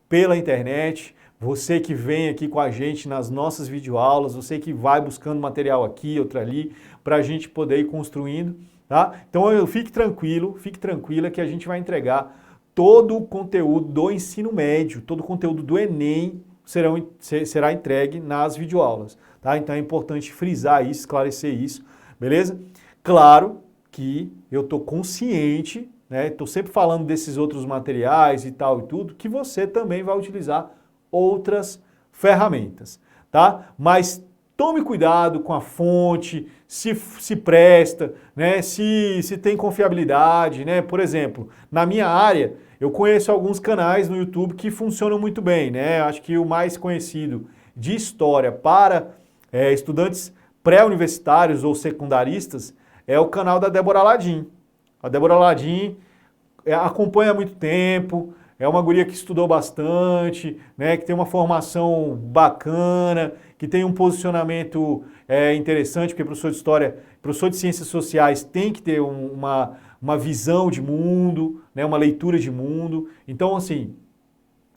pela internet, você que vem aqui com a gente nas nossas videoaulas, você que vai buscando material aqui, outro ali, para a gente poder ir construindo, tá? Então fique tranquila que a gente vai entregar todo o conteúdo do ensino médio, todo o conteúdo do Enem será entregue nas videoaulas, tá? Então é importante frisar isso, esclarecer isso, beleza? Claro que eu estou consciente, né? Estou sempre falando desses outros materiais e tal e tudo, que você também vai utilizar outras ferramentas, tá? Mas tome cuidado com a fonte, se presta, né? Se tem confiabilidade, né? Por exemplo, na minha área, eu conheço alguns canais no YouTube que funcionam muito bem, né? Acho que o mais conhecido de história para estudantes pré-universitários ou secundaristas é o canal da Débora Ladim. A Débora Ladim acompanha há muito tempo, é uma guria que estudou bastante, né, que tem uma formação bacana, que tem um posicionamento interessante, porque professor de história, professor de ciências sociais tem que ter uma visão de mundo, né, uma leitura de mundo. Então, assim,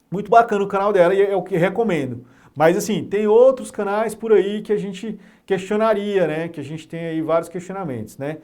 muito bacana o canal dela e é o que recomendo. Mas, assim, tem outros canais por aí que a gente questionaria, né, que a gente tem aí vários questionamentos, né.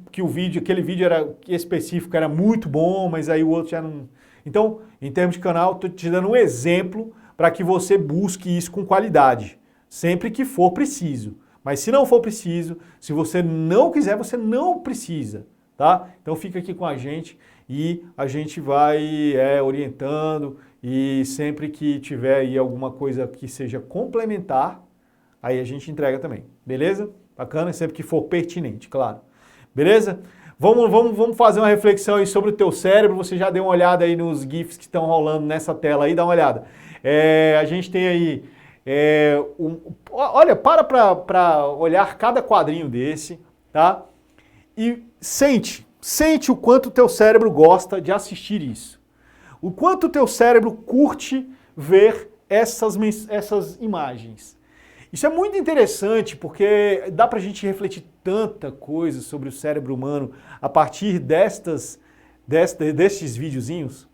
Aquele vídeo específico era muito bom, mas aí o outro já não... Então, em termos de canal, estou te dando um exemplo para que você busque isso com qualidade, sempre que for preciso. Mas se não for preciso, se você não quiser, você não precisa, tá? Então fica aqui com a gente e a gente vai orientando e sempre que tiver aí alguma coisa que seja complementar, aí a gente entrega também, beleza? Bacana, sempre que for pertinente, claro. Beleza? Vamos fazer uma reflexão aí sobre o teu cérebro. Você já deu uma olhada aí nos GIFs que estão rolando nessa tela aí, dá uma olhada. A gente tem aí... olha, para olhar cada quadrinho desse, tá? E sente o quanto o teu cérebro gosta de assistir isso. O quanto o teu cérebro curte ver essas imagens. Isso é muito interessante porque dá pra gente refletir tanta coisa sobre o cérebro humano a partir destes videozinhos.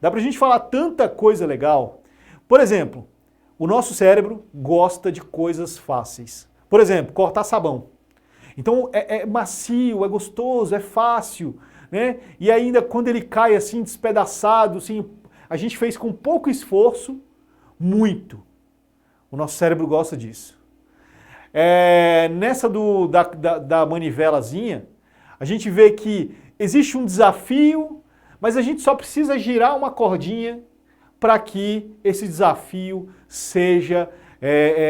Dá pra gente falar tanta coisa legal. Por exemplo, o nosso cérebro gosta de coisas fáceis. Por exemplo, cortar sabão. Então é macio, é gostoso, é fácil, né? E ainda quando ele cai assim despedaçado, assim, a gente fez com pouco esforço, muito. O nosso cérebro gosta disso. Nessa da manivelazinha, a gente vê que existe um desafio, mas a gente só precisa girar uma cordinha para que esse desafio seja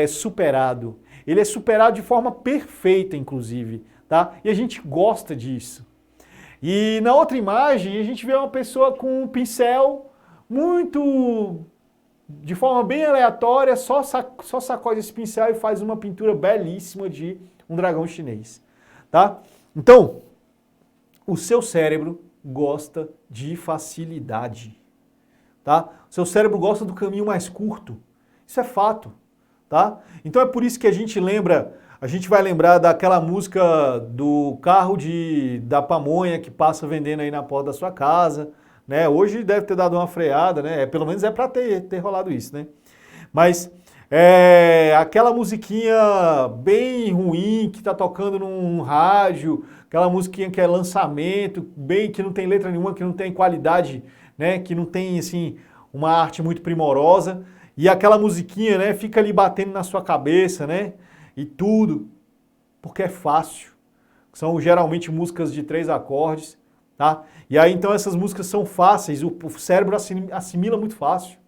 superado. Ele é superado de forma perfeita, inclusive, tá? E a gente gosta disso. E na outra imagem, a gente vê uma pessoa com um pincel de forma bem aleatória, só sacode esse pincel e faz uma pintura belíssima de um dragão chinês, tá? Então, o seu cérebro gosta de facilidade, tá? O seu cérebro gosta do caminho mais curto, isso é fato, tá? Então é por isso que a gente vai lembrar daquela música do carro da pamonha que passa vendendo aí na porta da sua casa, né? Hoje deve ter dado uma freada, né? Pelo menos é para ter rolado isso, né? Mas aquela musiquinha bem ruim que tá tocando num rádio, aquela musiquinha que é lançamento, que não tem letra nenhuma, que não tem qualidade, né? Que não tem assim uma arte muito primorosa, e aquela musiquinha, né, fica ali batendo na sua cabeça, né? E tudo, porque é fácil. São geralmente músicas de 3 acordes. Tá? E aí então essas músicas são fáceis, o cérebro assimila muito fácil.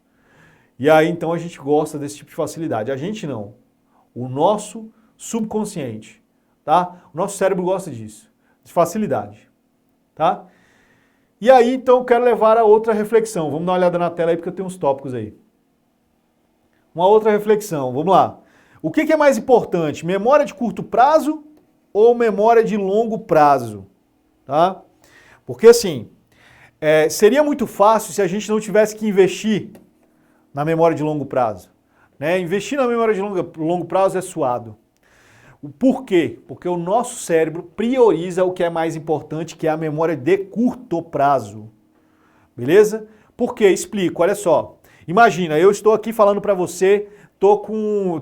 E aí então a gente gosta desse tipo de facilidade. A gente não. O nosso subconsciente, tá? O nosso cérebro gosta disso, de facilidade, tá? E aí então eu quero levar a outra reflexão. Vamos dar uma olhada na tela aí porque eu tenho uns tópicos aí. Uma outra reflexão, vamos lá. O que é mais importante, memória de curto prazo ou memória de longo prazo, tá? Porque assim, seria muito fácil se a gente não tivesse que investir na memória de longo prazo, né? Investir na memória de longo prazo é suado. Por quê? Porque o nosso cérebro prioriza o que é mais importante, que é a memória de curto prazo. Beleza? Por quê? Explico, olha só. Imagina, eu estou aqui falando para você,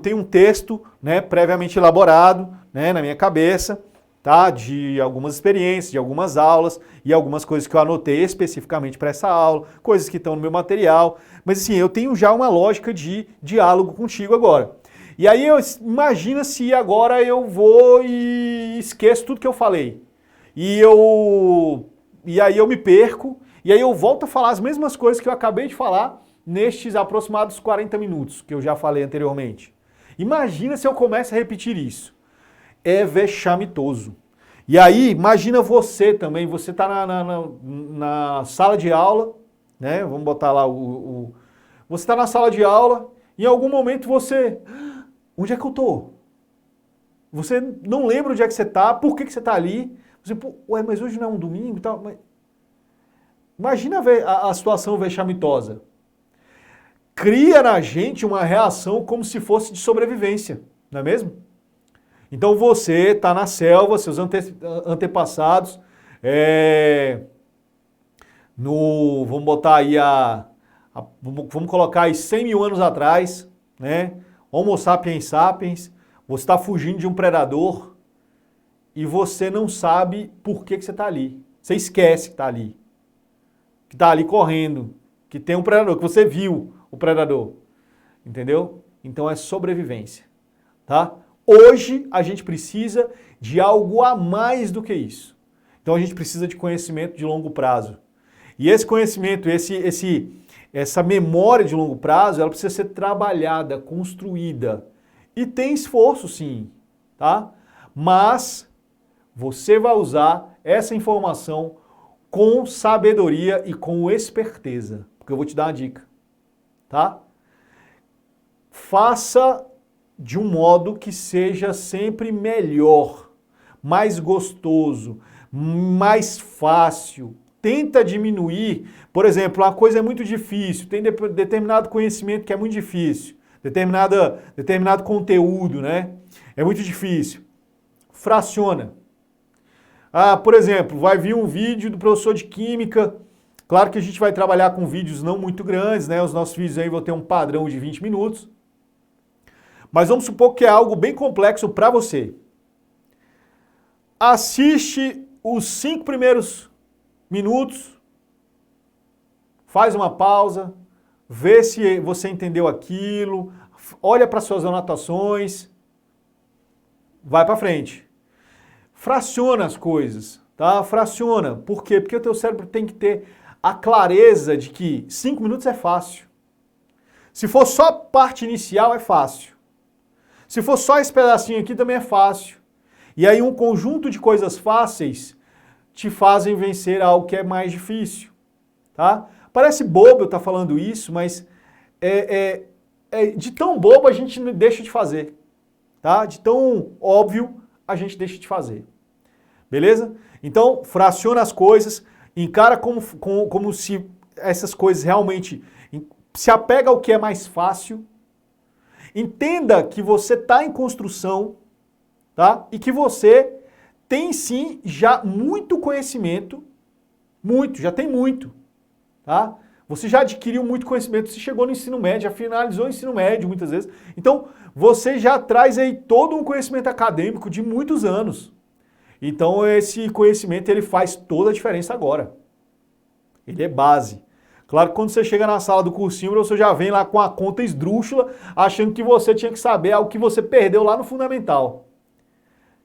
tenho um texto, né, previamente elaborado, né, na minha cabeça, tá? De algumas experiências, de algumas aulas e algumas coisas que eu anotei especificamente para essa aula, coisas que estão no meu material. Mas assim, eu tenho já uma lógica de diálogo contigo agora. E aí imagina se agora eu vou e esqueço tudo que eu falei. E aí eu me perco, e aí eu volto a falar as mesmas coisas que eu acabei de falar nestes aproximados 40 minutos que eu já falei anteriormente. Imagina se eu começo a repetir isso. É vexamitoso. E aí, imagina você também, você está na sala de aula, né? Vamos botar lá você está na sala de aula, e em algum momento você... Onde é que eu estou? Você não lembra onde é que você está, por que você está ali? Você, ué, mas hoje não é um domingo e tal. Mas... Imagina a situação vexamitosa. Cria na gente uma reação como se fosse de sobrevivência, não é mesmo? Então você está na selva, seus antepassados, vamos botar aí vamos colocar aí 100 mil anos atrás, né? Homo sapiens sapiens, você está fugindo de um predador e você não sabe por que você está ali. Você esquece que está ali correndo, que tem um predador, que você viu o predador, entendeu? Então é sobrevivência, tá? Hoje a gente precisa de algo a mais do que isso. Então a gente precisa de conhecimento de longo prazo. E esse conhecimento, essa memória de longo prazo, ela precisa ser trabalhada, construída. E tem esforço sim, tá? Mas você vai usar essa informação com sabedoria e com esperteza. Porque eu vou te dar uma dica, tá? Faça de um modo que seja sempre melhor, mais gostoso, mais fácil. Tenta diminuir, por exemplo, uma coisa é muito difícil, tem determinado conhecimento que é muito difícil, determinado conteúdo, né? É muito difícil. Fraciona. Por exemplo, vai vir um vídeo do professor de Química, claro que a gente vai trabalhar com vídeos não muito grandes, né? Os nossos vídeos aí vão ter um padrão de 20 minutos. Mas vamos supor que é algo bem complexo para você. Assiste os 5 primeiros minutos, faz uma pausa, vê se você entendeu aquilo, olha para suas anotações, vai para frente. Fraciona as coisas, tá? Fraciona. Por quê? Porque o teu cérebro tem que ter a clareza de que 5 minutos é fácil. Se for só a parte inicial, é fácil. Se for só esse pedacinho aqui, também é fácil. E aí um conjunto de coisas fáceis te fazem vencer algo que é mais difícil, tá? Parece bobo eu estar falando isso, mas de tão bobo a gente deixa de fazer, tá? De tão óbvio a gente deixa de fazer, beleza? Então, fraciona as coisas, encara como se essas coisas realmente se apega ao que é mais fácil. Entenda que você está em construção, tá? E que você tem sim já muito conhecimento, já tem muito, tá? Você já adquiriu muito conhecimento, você chegou no ensino médio, já finalizou o ensino médio muitas vezes. Então, você já traz aí todo um conhecimento acadêmico de muitos anos. Então, esse conhecimento, ele faz toda a diferença agora. Ele é base. Claro que quando você chega na sala do cursinho, você já vem lá com a conta esdrúxula, achando que você tinha que saber algo que você perdeu lá no fundamental.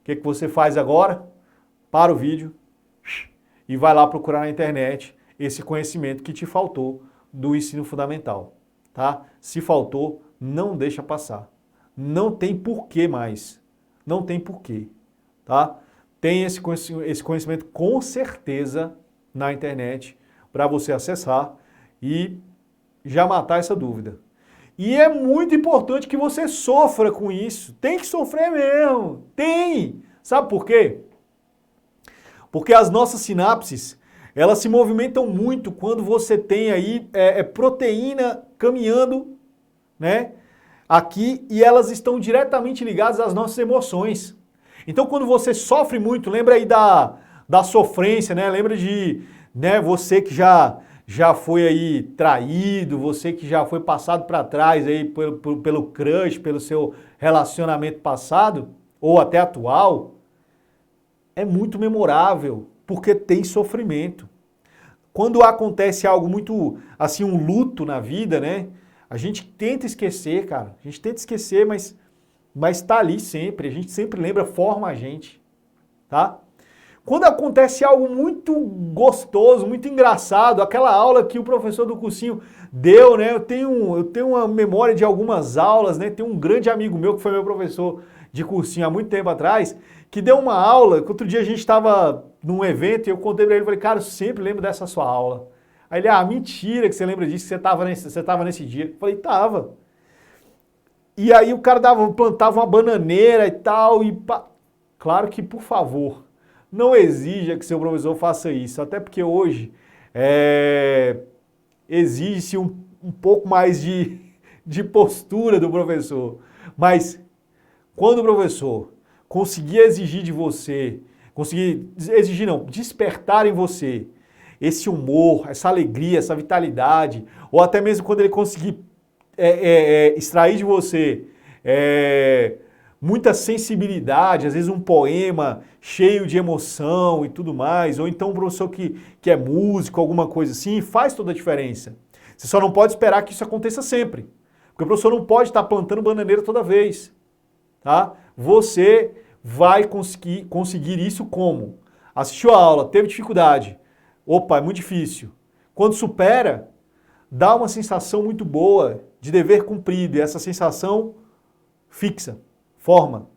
O que você faz agora? Para o vídeo e vai lá procurar na internet esse conhecimento que te faltou do ensino fundamental, tá? Se faltou, não deixa passar. Não tem porquê mais. Não tem porquê, tá? Tem esse conhecimento com certeza na internet para você acessar e já matar essa dúvida. E é muito importante que você sofra com isso. Tem que sofrer mesmo. Tem! Sabe por quê? Porque as nossas sinapses, elas se movimentam muito quando você tem aí proteína caminhando, né, aqui, e elas estão diretamente ligadas às nossas emoções. Então, quando você sofre muito, lembra aí da sofrência, né? Lembra de, né, você que já foi aí traído, você que já foi passado para trás aí pelo crush, pelo seu relacionamento passado, ou até atual, é muito memorável, porque tem sofrimento. Quando acontece algo muito, assim, um luto na vida, né? A gente tenta esquecer, cara. A gente tenta esquecer, mas tá ali sempre. A gente sempre lembra, forma a gente, tá? Quando acontece algo muito gostoso, muito engraçado, aquela aula que o professor do cursinho deu, né? Eu tenho uma memória de algumas aulas, né? Tem um grande amigo meu que foi meu professor de cursinho há muito tempo atrás, que deu uma aula, que outro dia a gente estava num evento e eu contei para ele, falei, cara, eu sempre lembro dessa sua aula. Aí ele, mentira que você lembra disso, que você estava nesse dia. Eu falei, tava. E aí o cara plantava uma bananeira e tal, e pá. Claro que, por favor, não exija que seu professor faça isso, até porque hoje exige-se um pouco mais de postura do professor. Mas quando o professor conseguir exigir de você, despertar em você esse humor, essa alegria, essa vitalidade, ou até mesmo quando ele conseguir extrair de você muita sensibilidade, às vezes um poema cheio de emoção e tudo mais, ou então um professor que é músico, alguma coisa assim, faz toda a diferença. Você só não pode esperar que isso aconteça sempre, porque o professor não pode estar plantando bananeira toda vez, tá? Você vai conseguir isso como? Assistiu a aula, teve dificuldade, opa, é muito difícil. Quando supera, dá uma sensação muito boa de dever cumprido, e essa sensação fixa, forma,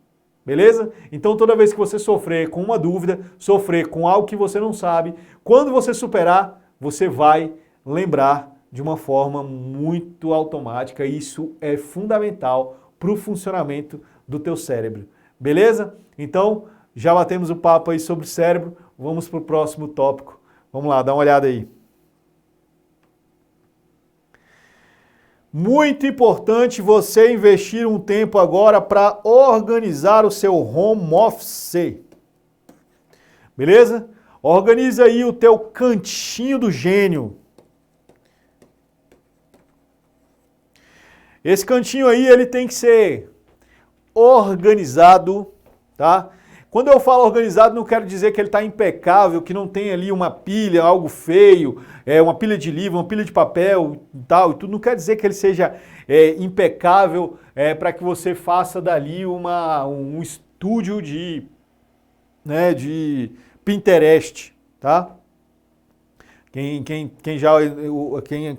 beleza? Então toda vez que você sofrer com uma dúvida, sofrer com algo que você não sabe, quando você superar, você vai lembrar de uma forma muito automática, e isso é fundamental para o funcionamento do teu cérebro, beleza? Então, já batemos o papo aí sobre o cérebro, vamos para o próximo tópico. Vamos lá, dá uma olhada aí. Muito importante você investir um tempo agora para organizar o seu home office. Beleza? Organiza aí o teu cantinho do gênio. Esse cantinho aí, ele tem que ser organizado, tá? Quando eu falo organizado, não quero dizer que ele está impecável, que não tem ali uma pilha, algo feio, uma pilha de livro, uma pilha de papel e tal, e tudo. Não quer dizer que ele seja impecável para que você faça dali um estúdio de Pinterest, tá? Quem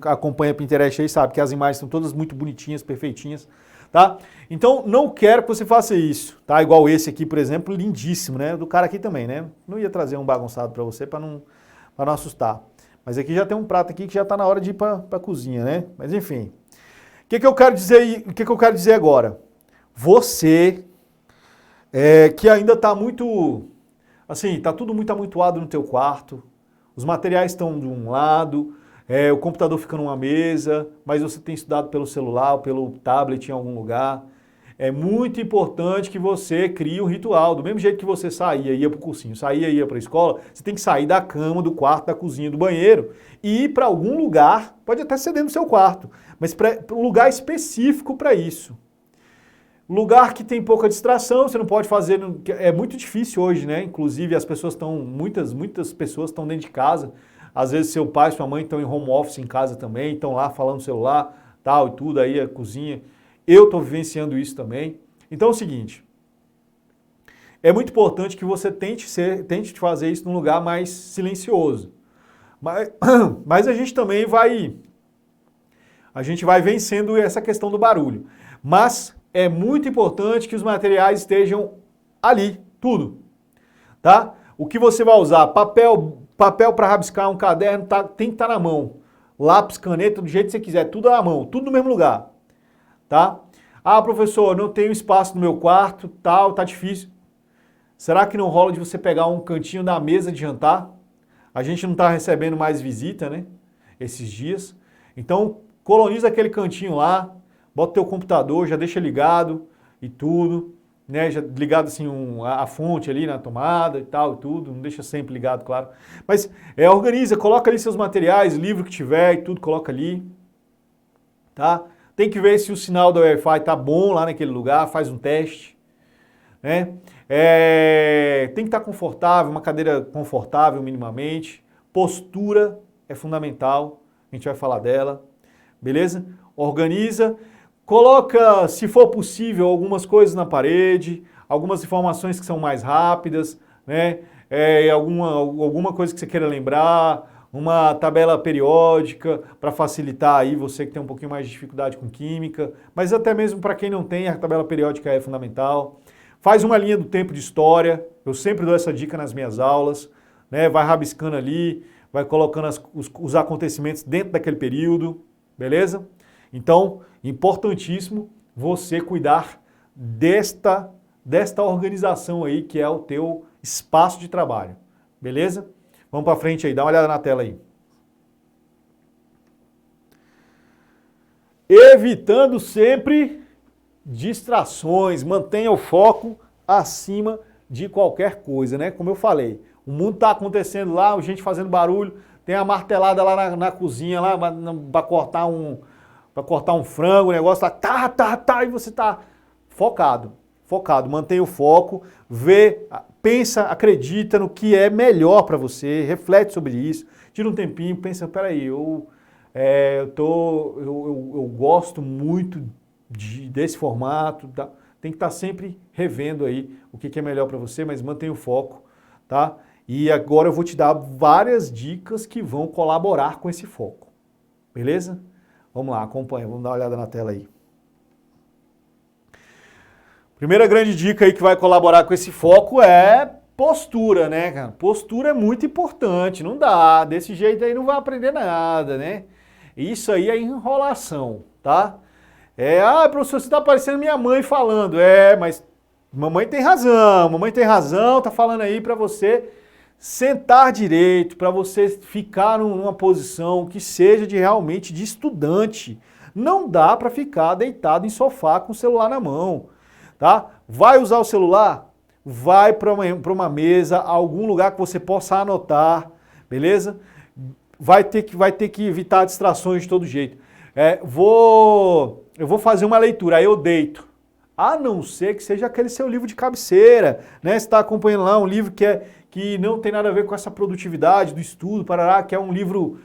acompanha Pinterest aí sabe que as imagens são todas muito bonitinhas, perfeitinhas, tá? Então, não quero que você faça isso, tá? Igual esse aqui, por exemplo, lindíssimo, né? Do cara aqui também, né? Não ia trazer um bagunçado para você para não assustar. Mas aqui já tem um prato aqui que já está na hora de ir para a cozinha, né? Mas enfim. O que eu quero dizer agora? Você que ainda está muito, assim, está tudo muito amontoado no teu quarto, os materiais estão de um lado, o computador fica numa mesa, mas você tem estudado pelo celular, pelo tablet em algum lugar. É muito importante que você crie um ritual. Do mesmo jeito que você ia para o cursinho, ia para a escola, você tem que sair da cama, do quarto, da cozinha, do banheiro e ir para algum lugar, pode até ser dentro do seu quarto, mas para um lugar específico para isso. Lugar que tem pouca distração, você não pode fazer, é muito difícil hoje, né? Inclusive as pessoas muitas pessoas estão dentro de casa, às vezes seu pai, sua mãe estão em home office em casa também, estão lá falando no celular, tal e tudo, aí a cozinha. Eu estou vivenciando isso também. Então é o seguinte, é muito importante que você tente fazer isso num lugar mais silencioso. Mas a gente também vai vencendo essa questão do barulho. Mas é muito importante que os materiais estejam ali, tudo, tá? O que você vai usar? Papel para rabiscar um caderno tem que estar na mão. Lápis, caneta, do jeito que você quiser, tudo na mão, tudo no mesmo lugar, tá? Ah, professor, não tenho espaço no meu quarto, tal, tá difícil. Será que não rola de você pegar um cantinho da mesa de jantar? A gente não está recebendo mais visita, né? Esses dias. Então, coloniza aquele cantinho lá, bota teu computador, já deixa ligado e tudo, né? Já ligado assim a fonte ali na tomada e tal e tudo, não deixa sempre ligado, claro. Mas organiza, coloca ali seus materiais, livro que tiver e tudo, coloca ali, tá? Tem que ver se o sinal do Wi-Fi tá bom lá naquele lugar, faz um teste, né? Tem que estar confortável, uma cadeira confortável minimamente, postura é fundamental, a gente vai falar dela, beleza? Organiza. Coloca, se for possível, algumas coisas na parede, algumas informações que são mais rápidas, né? Alguma coisa que você queira lembrar, uma tabela periódica para facilitar aí você que tem um pouquinho mais de dificuldade com química, mas até mesmo para quem não tem, a tabela periódica é fundamental. Faz uma linha do tempo de história, eu sempre dou essa dica nas minhas aulas, né? Vai rabiscando ali, vai colocando os acontecimentos dentro daquele período, beleza? Então, importantíssimo você cuidar desta organização aí, que é o teu espaço de trabalho, beleza? Vamos para frente aí, dá uma olhada na tela aí. Evitando sempre distrações, mantenha o foco acima de qualquer coisa, né? Como eu falei, o mundo está acontecendo lá, gente fazendo barulho, tem a martelada lá na cozinha lá para cortar um frango, o negócio tá, e você tá focado, mantenha o foco, vê, pensa, acredita no que é melhor para você, reflete sobre isso, tira um tempinho, pensa, peraí, eu gosto muito desse formato, tá? Tem que estar sempre revendo aí o que é melhor para você, mas mantenha o foco, tá? E agora eu vou te dar várias dicas que vão colaborar com esse foco, beleza? Vamos lá, acompanha, vamos dar uma olhada na tela aí. Primeira grande dica aí que vai colaborar com esse foco é postura, né, cara? Postura é muito importante, não dá, desse jeito aí não vai aprender nada, né? Isso aí é enrolação, tá? Professor, você tá parecendo minha mãe falando. Mas mamãe tem razão, tá falando aí para você sentar direito, para você ficar numa posição que seja realmente de estudante. Não dá para ficar deitado em sofá com o celular na mão, tá? Vai usar o celular? Vai para uma mesa, algum lugar que você possa anotar, beleza? Vai ter que evitar distrações de todo jeito. Eu vou fazer uma leitura, aí eu deito. A não ser que seja aquele seu livro de cabeceira, né? Você está acompanhando lá um livro que não tem nada a ver com essa produtividade do estudo, parará, que é um livro,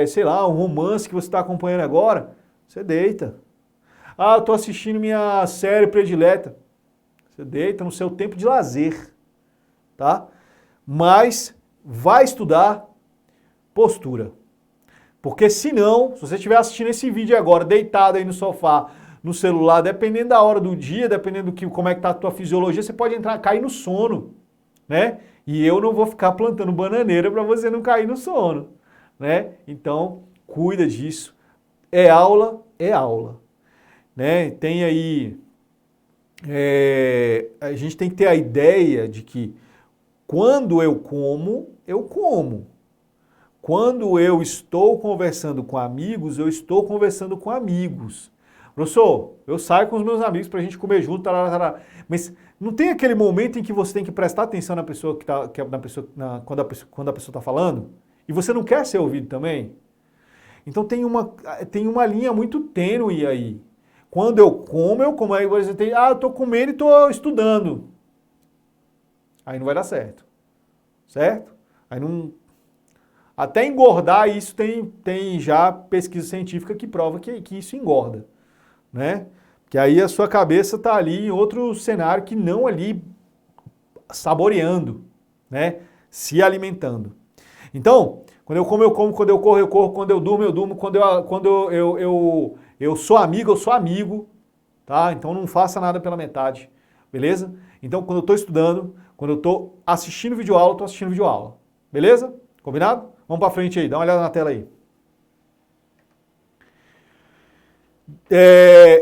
sei lá, um romance que você está acompanhando agora, você deita. Eu estou assistindo minha série predileta. Você deita no seu tempo de lazer, tá? Mas vai estudar postura. Porque senão, se você estiver assistindo esse vídeo agora, deitado aí no sofá, no celular, dependendo da hora do dia, dependendo como é que tá a tua fisiologia, você pode cair no sono, né? E eu não vou ficar plantando bananeira para você não cair no sono, né? Então, cuida disso. É aula, né? Tem aí... a gente tem que ter a ideia de que quando eu como, eu como. Quando eu estou conversando com amigos, eu estou conversando com amigos. Professor, eu saio com os meus amigos para a gente comer junto, mas não tem aquele momento em que você tem que prestar atenção na pessoa quando a pessoa está falando? E você não quer ser ouvido também? Então tem uma linha muito tênue aí. Quando eu como, aí você tem, eu estou comendo e estou estudando. Aí não vai dar certo. Certo? Aí não... Até engordar, isso tem já pesquisa científica que prova que isso engorda, né? Que aí a sua cabeça está ali em outro cenário que não ali saboreando, né? Se alimentando. Então, quando eu como, quando eu corro, eu corro, quando eu durmo, quando eu sou amigo, tá? Então não faça nada pela metade, beleza? Então quando eu estou estudando, quando eu estou assistindo videoaula, eu estou assistindo videoaula, beleza? Combinado? Vamos para frente aí, dá uma olhada na tela aí.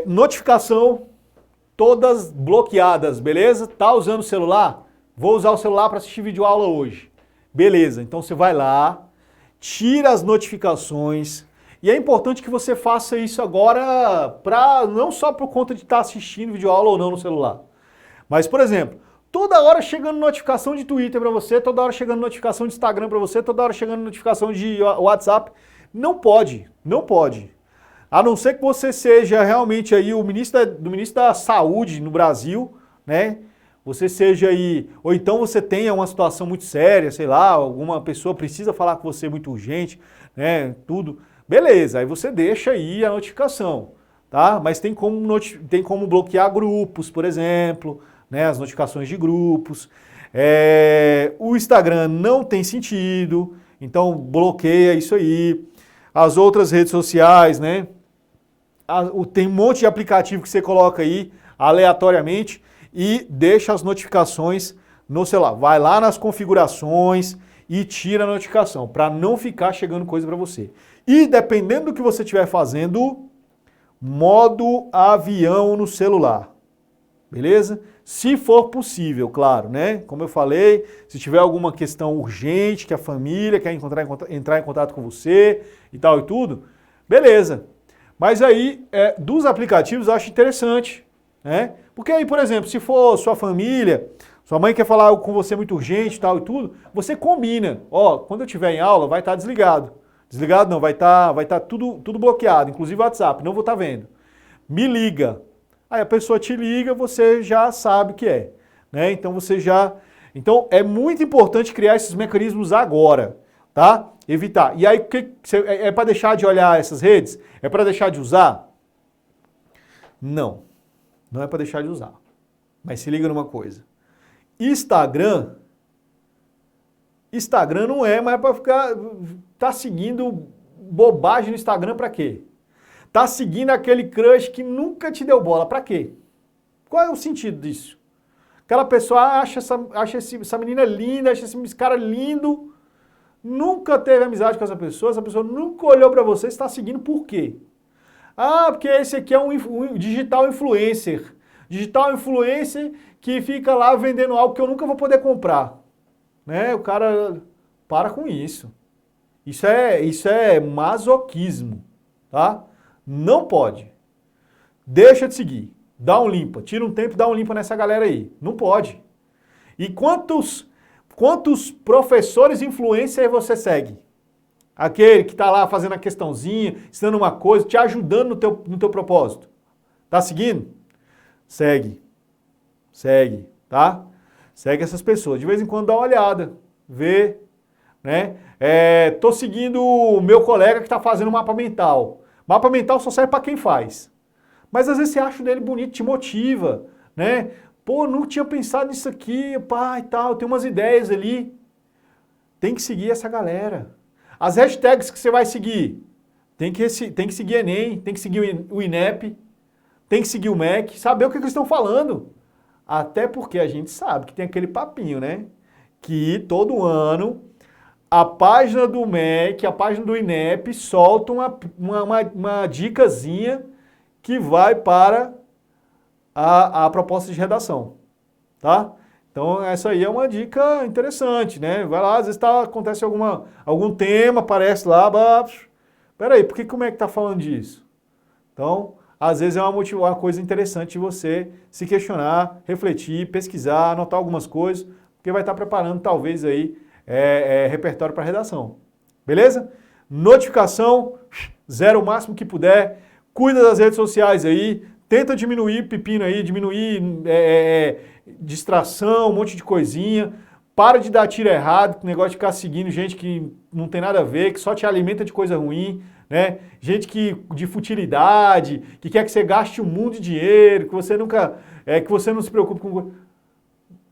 Notificação, todas bloqueadas, beleza? Tá usando o celular? Vou usar o celular para assistir videoaula hoje. Beleza, então você vai lá, tira as notificações, e é importante que você faça isso agora, não só por conta de estar assistindo videoaula ou não no celular, mas, por exemplo, toda hora chegando notificação de Twitter para você, toda hora chegando notificação de Instagram para você, toda hora chegando notificação de WhatsApp. Não pode. A não ser que você seja realmente aí o ministro da Saúde no Brasil, né? Você seja aí, ou então você tenha uma situação muito séria, sei lá, alguma pessoa precisa falar com você muito urgente, né? Tudo. Beleza, aí você deixa aí a notificação, tá? Mas tem como bloquear grupos, por exemplo, né, as notificações de grupos. O Instagram não tem sentido, então bloqueia isso aí. As outras redes sociais, né? Tem um monte de aplicativo que você coloca aí aleatoriamente e deixa as notificações no celular. Vai lá nas configurações e tira a notificação, para não ficar chegando coisa para você. E dependendo do que você estiver fazendo, modo avião no celular. Beleza? Se for possível, claro, né? Como eu falei, se tiver alguma questão urgente que a família quer entrar em contato com você e tal e tudo, beleza. Mas aí, dos aplicativos eu acho interessante, né? Porque aí, por exemplo, se for sua família, sua mãe quer falar algo com você muito urgente e tal e tudo, você combina. Ó, quando eu estiver em aula, vai estar desligado. Desligado não, vai estar tudo bloqueado, inclusive o WhatsApp, não vou estar vendo. Me liga. Aí a pessoa te liga, você já sabe o que é, né? Então é muito importante criar esses mecanismos agora, tá? Evitar. E aí é para deixar de olhar essas redes? É para deixar de usar? Não. Não é para deixar de usar. Mas se liga numa coisa. Instagram não é mais para ficar seguindo bobagem no Instagram para quê? Tá seguindo aquele crush que nunca te deu bola. Pra quê? Qual é o sentido disso? Aquela pessoa acha essa menina linda, acha esse cara lindo, nunca teve amizade com essa pessoa nunca olhou pra você, está seguindo por quê? Ah, porque esse aqui é um digital influencer. Digital influencer que fica lá vendendo algo que eu nunca vou poder comprar. Né? O cara, para com isso. Isso é masoquismo, tá? Não pode. Deixa de seguir. Dá um limpa. Tira um tempo e dá um limpa nessa galera aí. Não pode. E quantos professores influencers você segue? Aquele que está lá fazendo a questãozinha, ensinando uma coisa, te ajudando no teu propósito. Tá seguindo? Segue. Segue, tá? Segue essas pessoas. De vez em quando dá uma olhada. Vê, né? Tô seguindo o meu colega que está fazendo mapa mental. Mapa mental só serve para quem faz. Mas às vezes você acha o dele bonito, te motiva, né? Pô, não tinha pensado nisso aqui, pá, e tal, tem umas ideias ali. Tem que seguir essa galera. As hashtags que você vai seguir, tem que seguir Enem, tem que seguir o INEP, tem que seguir o MEC, saber o que eles estão falando. Até porque a gente sabe que tem aquele papinho, né? Que todo ano a página do MEC, a página do INEP solta uma dicasinha que vai para a proposta de redação, tá? Então essa aí é uma dica interessante, né? Vai lá, às vezes acontece algum tema, aparece lá, peraí, como é que tá falando disso? Então, às vezes é uma coisa interessante de você se questionar, refletir, pesquisar, anotar algumas coisas, porque vai estar preparando talvez aí repertório para redação. Beleza? Notificação, zero o máximo que puder. Cuida das redes sociais aí. Tenta diminuir pepino aí, diminuir distração, um monte de coisinha. Para de dar tiro errado, com o negócio de ficar seguindo gente que não tem nada a ver, que só te alimenta de coisa ruim, né? Gente de futilidade, que quer que você gaste um mundo de dinheiro, que você não se preocupe com...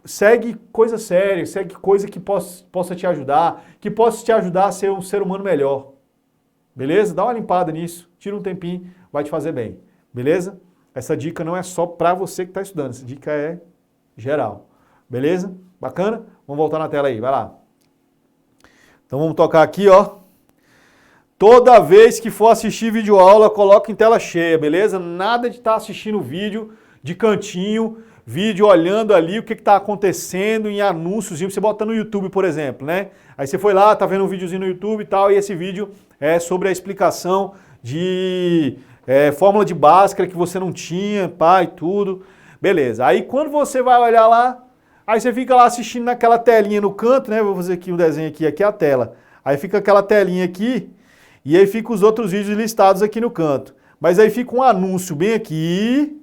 Segue coisa séria, segue coisa que possa te ajudar, que possa te ajudar a ser um ser humano melhor. Beleza? Dá uma limpada nisso, tira um tempinho, vai te fazer bem. Beleza? Essa dica não é só para você que está estudando, essa dica é geral. Beleza? Bacana? Vamos voltar na tela aí, vai lá. Então vamos tocar aqui, ó. Toda vez que for assistir videoaula, coloca em tela cheia, beleza? Nada de estar assistindo vídeo de cantinho, vídeo olhando ali o que está acontecendo em anúncios, você bota no YouTube, por exemplo, né? Aí você foi lá, tá vendo um videozinho no YouTube e tal, e esse vídeo é sobre a explicação de fórmula de Bhaskara que você não tinha, pá, e tudo. Beleza. Aí quando você vai olhar lá, aí você fica lá assistindo naquela telinha no canto, né? Vou fazer aqui um desenho aqui é a tela. Aí fica aquela telinha aqui, e aí fica os outros vídeos listados aqui no canto. Mas aí fica um anúncio bem aqui,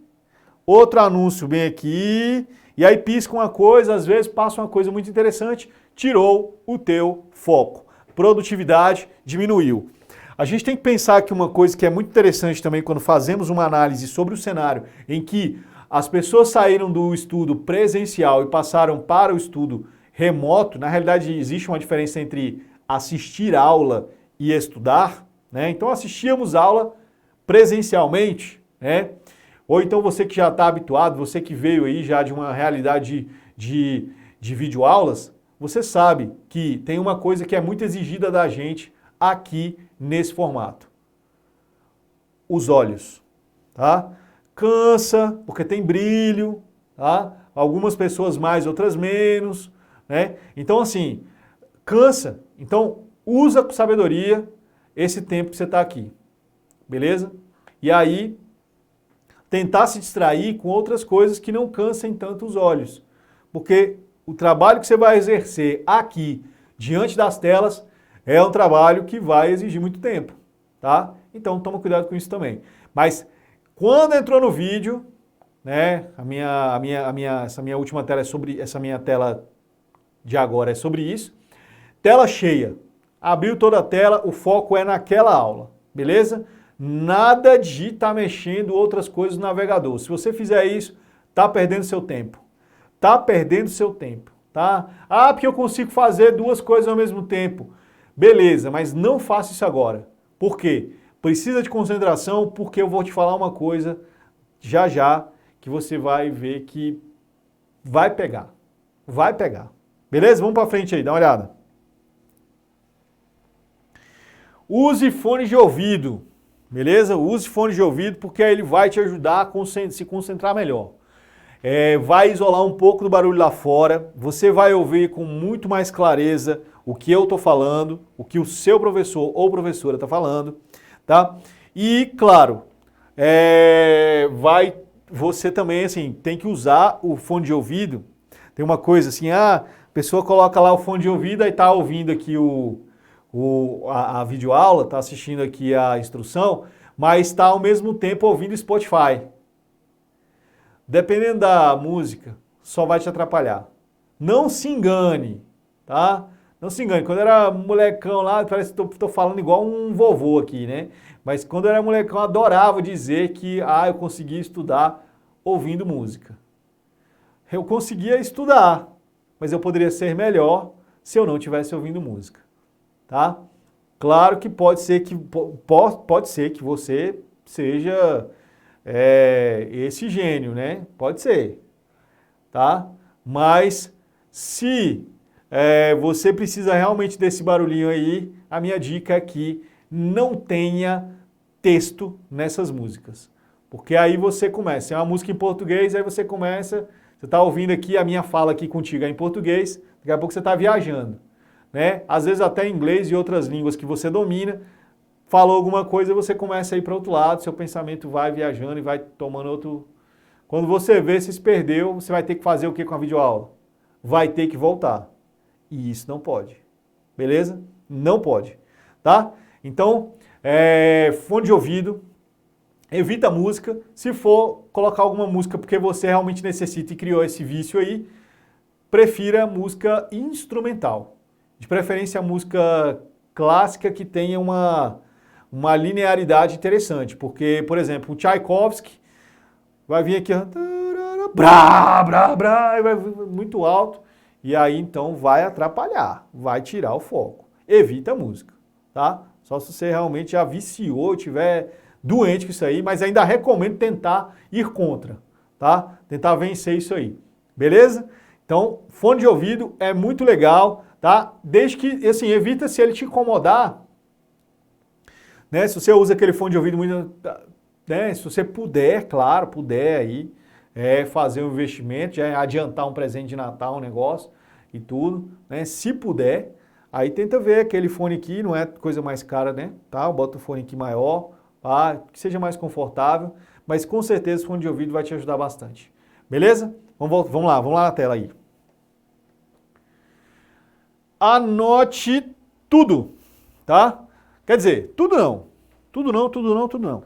outro anúncio bem aqui, e aí pisca uma coisa, às vezes passa uma coisa muito interessante, tirou o teu foco. Produtividade diminuiu. A gente tem que pensar que uma coisa que é muito interessante também quando fazemos uma análise sobre o cenário em que as pessoas saíram do estudo presencial e passaram para o estudo remoto, na realidade existe uma diferença entre assistir aula e estudar, né? Então assistíamos aula presencialmente, né? ou então você que já está habituado, você que veio aí já de uma realidade de videoaulas, você sabe que tem uma coisa que é muito exigida da gente aqui nesse formato. Os olhos, tá? Cansa, porque tem brilho, tá? Algumas pessoas mais, outras menos, né? Então, assim, cansa. Então, usa com sabedoria esse tempo que você está aqui, beleza? E aí, tentar se distrair com outras coisas que não cansem tanto os olhos. Porque o trabalho que você vai exercer aqui, diante das telas, é um trabalho que vai exigir muito tempo, tá? Então, toma cuidado com isso também. Mas, quando entrou no vídeo, né, essa minha última tela é sobre, essa minha tela de agora é sobre isso, tela cheia, abriu toda a tela, o foco é naquela aula, beleza? Nada de estar mexendo outras coisas no navegador. Se você fizer isso, tá perdendo seu tempo. Tá perdendo seu tempo, tá? Ah, porque eu consigo fazer duas coisas ao mesmo tempo. Beleza, mas não faça isso agora. Por quê? Precisa de concentração, porque eu vou te falar uma coisa já já que você vai ver que vai pegar. Vai pegar. Beleza? Vamos para frente aí, dá uma olhada. Use fone de ouvido. Beleza? Use fone de ouvido porque aí ele vai te ajudar a se concentrar melhor. Vai isolar um pouco do barulho lá fora, você vai ouvir com muito mais clareza o que eu estou falando, o que o seu professor ou professora está falando, tá? E, claro, você também, assim, tem que usar o fone de ouvido. Tem uma coisa assim, a pessoa coloca lá o fone de ouvido e está ouvindo aqui a videoaula, está assistindo aqui a instrução, mas está ao mesmo tempo ouvindo Spotify. Dependendo da música, só vai te atrapalhar. Não se engane, tá? Não se engane. Quando eu era molecão lá, parece que estou falando igual um vovô aqui, né? Mas quando eu era molecão, eu adorava dizer que eu conseguia estudar ouvindo música. Eu conseguia estudar, mas eu poderia ser melhor se eu não estivesse ouvindo música. Tá? Claro que pode ser que você seja esse gênio, né? Pode ser, tá? Mas se você precisa realmente desse barulhinho aí, a minha dica é que não tenha texto nessas músicas. Porque aí você começa, é uma música em português, aí você começa, você está ouvindo aqui, a minha fala aqui contigo é em português, daqui a pouco você está viajando. Né? Às vezes até em inglês e outras línguas que você domina, falou alguma coisa e você começa a ir para outro lado, seu pensamento vai viajando e vai tomando outro... Quando você vê, se perdeu, você vai ter que fazer o que com a videoaula? Vai ter que voltar. E isso não pode. Beleza? Não pode. Tá? Então, fone de ouvido, evita música. Se for colocar alguma música porque você realmente necessita e criou esse vício aí, prefira música instrumental. De preferência a música clássica que tenha uma linearidade interessante, porque, por exemplo, o Tchaikovsky vai vir aqui, brá, brá, brá, e vai muito alto, e aí então vai atrapalhar, vai tirar o foco. Evita a música, tá? Só se você realmente já viciou, estiver doente com isso aí, mas ainda recomendo tentar ir contra, tá? Tentar vencer isso aí, beleza? Então, fone de ouvido é muito legal, tá? Desde que, assim, evita se ele te incomodar, né? Se você usa aquele fone de ouvido muito, né? Se você puder, claro, puder aí, fazer um investimento, já adiantar um presente de Natal, um negócio e tudo, né? Se puder, aí tenta ver aquele fone aqui, não é coisa mais cara, né? Tá? Bota o fone aqui maior, tá? Que seja mais confortável, mas com certeza o fone de ouvido vai te ajudar bastante. Beleza? Vamos lá na tela aí. Anote tudo, tá? Quer dizer, tudo não.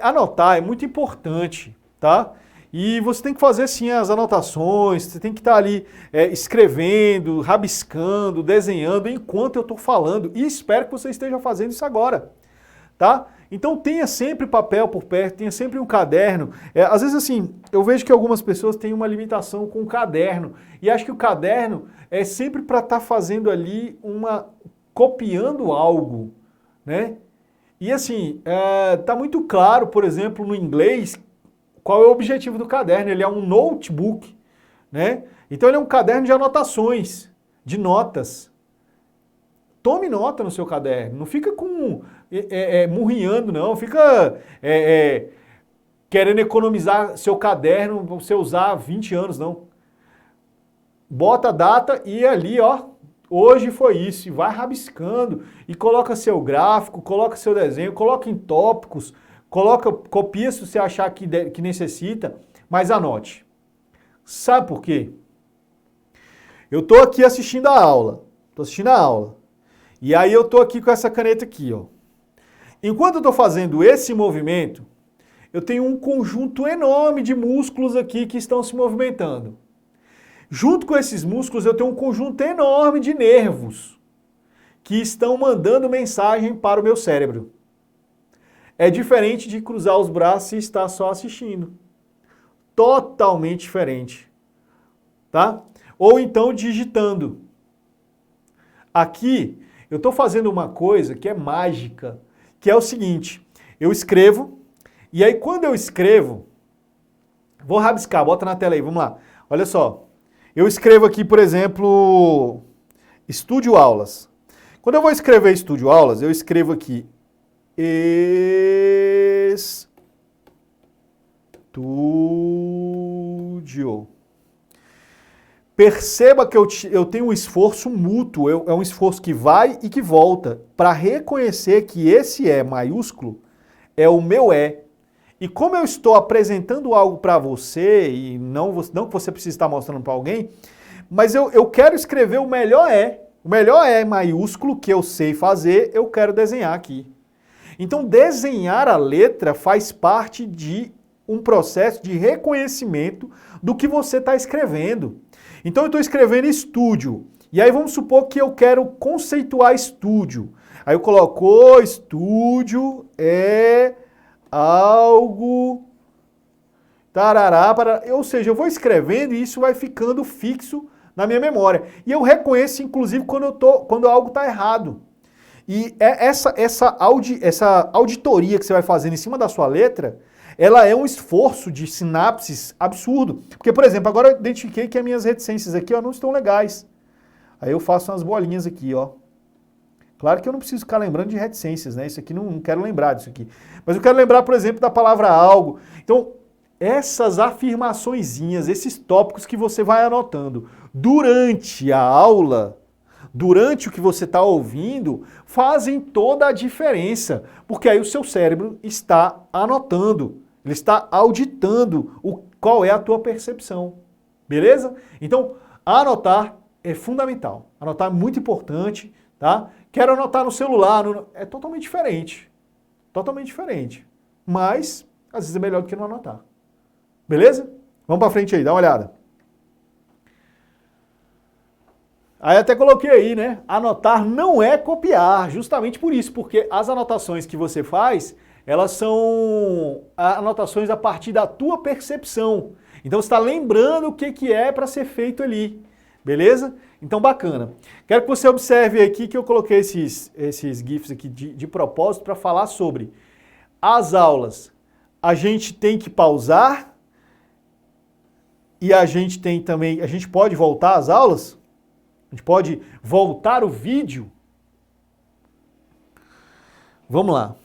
Anotar é muito importante, tá? E você tem que fazer sim as anotações, você tem que estar ali escrevendo, rabiscando, desenhando enquanto eu estou falando. E espero que você esteja fazendo isso agora, tá? Então tenha sempre papel por perto, tenha sempre um caderno. Às vezes assim, eu vejo que algumas pessoas têm uma limitação com o caderno. E acho que o caderno é sempre para estar fazendo ali copiando algo, né? E assim, tá muito claro, por exemplo, no inglês, qual é o objetivo do caderno? Ele é um notebook, né? Então ele é um caderno de anotações, de notas. Tome nota no seu caderno, não fica murrinhando, não, fica querendo economizar seu caderno para você usar 20 anos, não. Bota a data e ali, ó, hoje foi isso, e vai rabiscando, e coloca seu gráfico, coloca seu desenho, coloca em tópicos, copia se você achar que necessita, mas anote. Sabe por quê? Eu tô aqui assistindo a aula, e aí eu tô aqui com essa caneta aqui, ó. Enquanto eu tô fazendo esse movimento, eu tenho um conjunto enorme de músculos aqui que estão se movimentando. Junto com esses músculos, eu tenho um conjunto enorme de nervos que estão mandando mensagem para o meu cérebro. É diferente de cruzar os braços e estar só assistindo. Totalmente diferente. Tá? Ou então digitando. Aqui, eu estou fazendo uma coisa que é mágica, que é o seguinte, eu escrevo, e aí quando eu escrevo, vou rabiscar, bota na tela aí, vamos lá. Olha só. Eu escrevo aqui, por exemplo, estúdio aulas. Quando eu vou escrever estúdio aulas, eu escrevo aqui estúdio. Perceba que eu tenho um esforço mútuo, é um esforço que vai e que volta, para reconhecer que esse E maiúsculo é o meu E. E como eu estou apresentando algo para você, e não que você precise estar mostrando para alguém, mas eu quero escrever o melhor E maiúsculo que eu sei fazer, eu quero desenhar aqui. Então, desenhar a letra faz parte de um processo de reconhecimento do que você está escrevendo. Então, eu estou escrevendo estúdio, e aí vamos supor que eu quero conceituar estúdio. Aí eu coloco estúdio é algo, tarará, parará. Ou seja, eu vou escrevendo e isso vai ficando fixo na minha memória. E eu reconheço, inclusive, quando algo está errado. E essa auditoria que você vai fazendo em cima da sua letra, ela é um esforço de sinapses absurdo. Porque, por exemplo, agora eu identifiquei que as minhas reticências aqui ó, não estão legais. Aí eu faço umas bolinhas aqui, ó. Claro que eu não preciso ficar lembrando de reticências, né? Isso aqui não quero lembrar disso aqui. Mas eu quero lembrar, por exemplo, da palavra algo. Então, essas afirmaçõezinhas, esses tópicos que você vai anotando durante a aula, durante o que você está ouvindo, fazem toda a diferença. Porque aí o seu cérebro está anotando, ele está auditando qual é a tua percepção. Beleza? Então, anotar é fundamental. Anotar é muito importante, tá? Quero anotar no celular, é totalmente diferente. Totalmente diferente. Mas, às vezes é melhor do que não anotar. Beleza? Vamos para frente aí, dá uma olhada. Aí até coloquei aí, né? Anotar não é copiar, justamente por isso, porque as anotações que você faz, elas são anotações a partir da tua percepção. Então você está lembrando o que é para ser feito ali. Beleza? Então, bacana. Quero que você observe aqui que eu coloquei esses GIFs aqui de propósito para falar sobre as aulas. A gente tem que pausar e a gente tem também, a gente pode voltar às aulas? A gente pode voltar o vídeo? Vamos lá.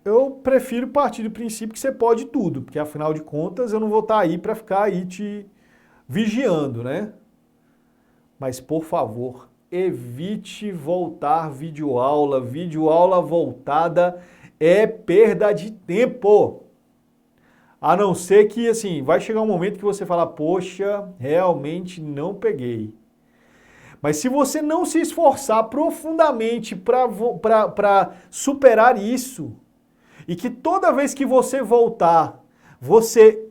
Eu prefiro partir do princípio que você pode tudo, porque afinal de contas eu não vou estar aí para ficar aí te vigiando, né? Mas, por favor, evite voltar videoaula. Videoaula voltada é perda de tempo. A não ser que, assim, vai chegar um momento que você fala, poxa, realmente não peguei. Mas se você não se esforçar profundamente para superar isso, e que toda vez que você voltar, você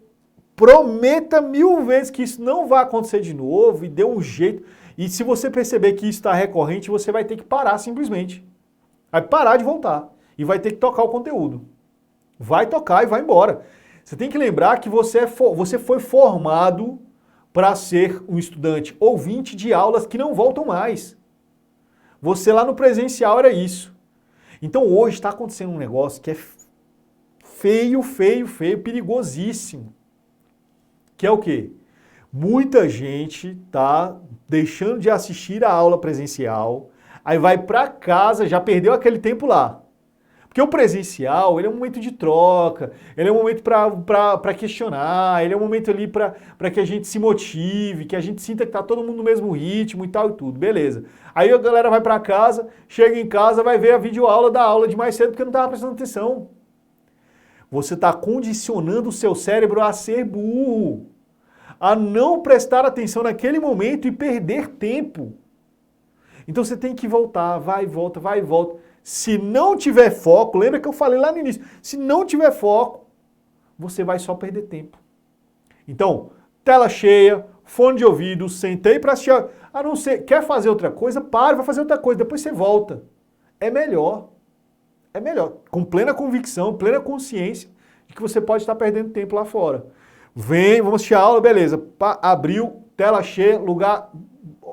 prometa 1000 vezes que isso não vai acontecer de novo e dê um jeito. E se você perceber que isso está recorrente, você vai ter que parar simplesmente. Vai parar de voltar e vai ter que tocar o conteúdo. Vai tocar e vai embora. Você tem que lembrar que você foi formado para ser um estudante ouvinte de aulas que não voltam mais. Você lá no presencial era isso. Então hoje está acontecendo um negócio que é feio, feio, feio, perigosíssimo. Que é o quê? Muita gente tá deixando de assistir a aula presencial, aí vai para casa, já perdeu aquele tempo lá. Porque o presencial, ele é um momento de troca, ele é um momento para questionar, ele é um momento ali para que a gente se motive, que a gente sinta que tá todo mundo no mesmo ritmo e tal e tudo, beleza. Aí a galera vai para casa, chega em casa, vai ver a videoaula da aula de mais cedo porque não estava prestando atenção. Você está condicionando o seu cérebro a ser burro, a não prestar atenção naquele momento e perder tempo. Então você tem que voltar, vai e volta, vai e volta. Se não tiver foco, lembra que eu falei lá no início, se não tiver foco, você vai só perder tempo. Então, tela cheia, fone de ouvido, sentei para assistir, a não ser, quer fazer outra coisa, para, vai fazer outra coisa, depois você volta. É melhor, com plena convicção, plena consciência de que você pode estar perdendo tempo lá fora. Vem, vamos assistir a aula, beleza, abriu, tela cheia, lugar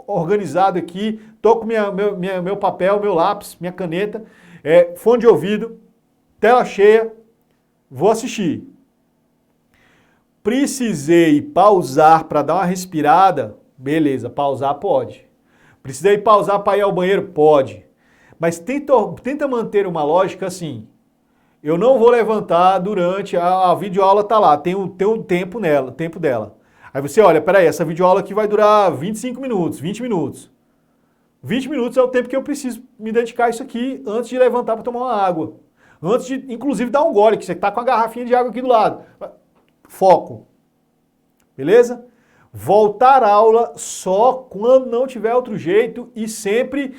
organizado aqui, tô com meu papel, meu lápis, minha caneta, fone de ouvido, tela cheia, vou assistir. Precisei pausar para dar uma respirada, beleza, pausar pode. Precisei pausar para ir ao banheiro? Pode. Mas tenta manter uma lógica assim, eu não vou levantar durante, a videoaula tá lá, tem um tempo nela, tempo dela. Aí você olha, peraí, essa videoaula aqui vai durar 25 minutos, 20 minutos. 20 minutos é o tempo que eu preciso me dedicar a isso aqui antes de levantar para tomar uma água. Antes de, inclusive, dar um gole, que você está com a garrafinha de água aqui do lado. Foco. Beleza? Voltar à aula só quando não tiver outro jeito e sempre,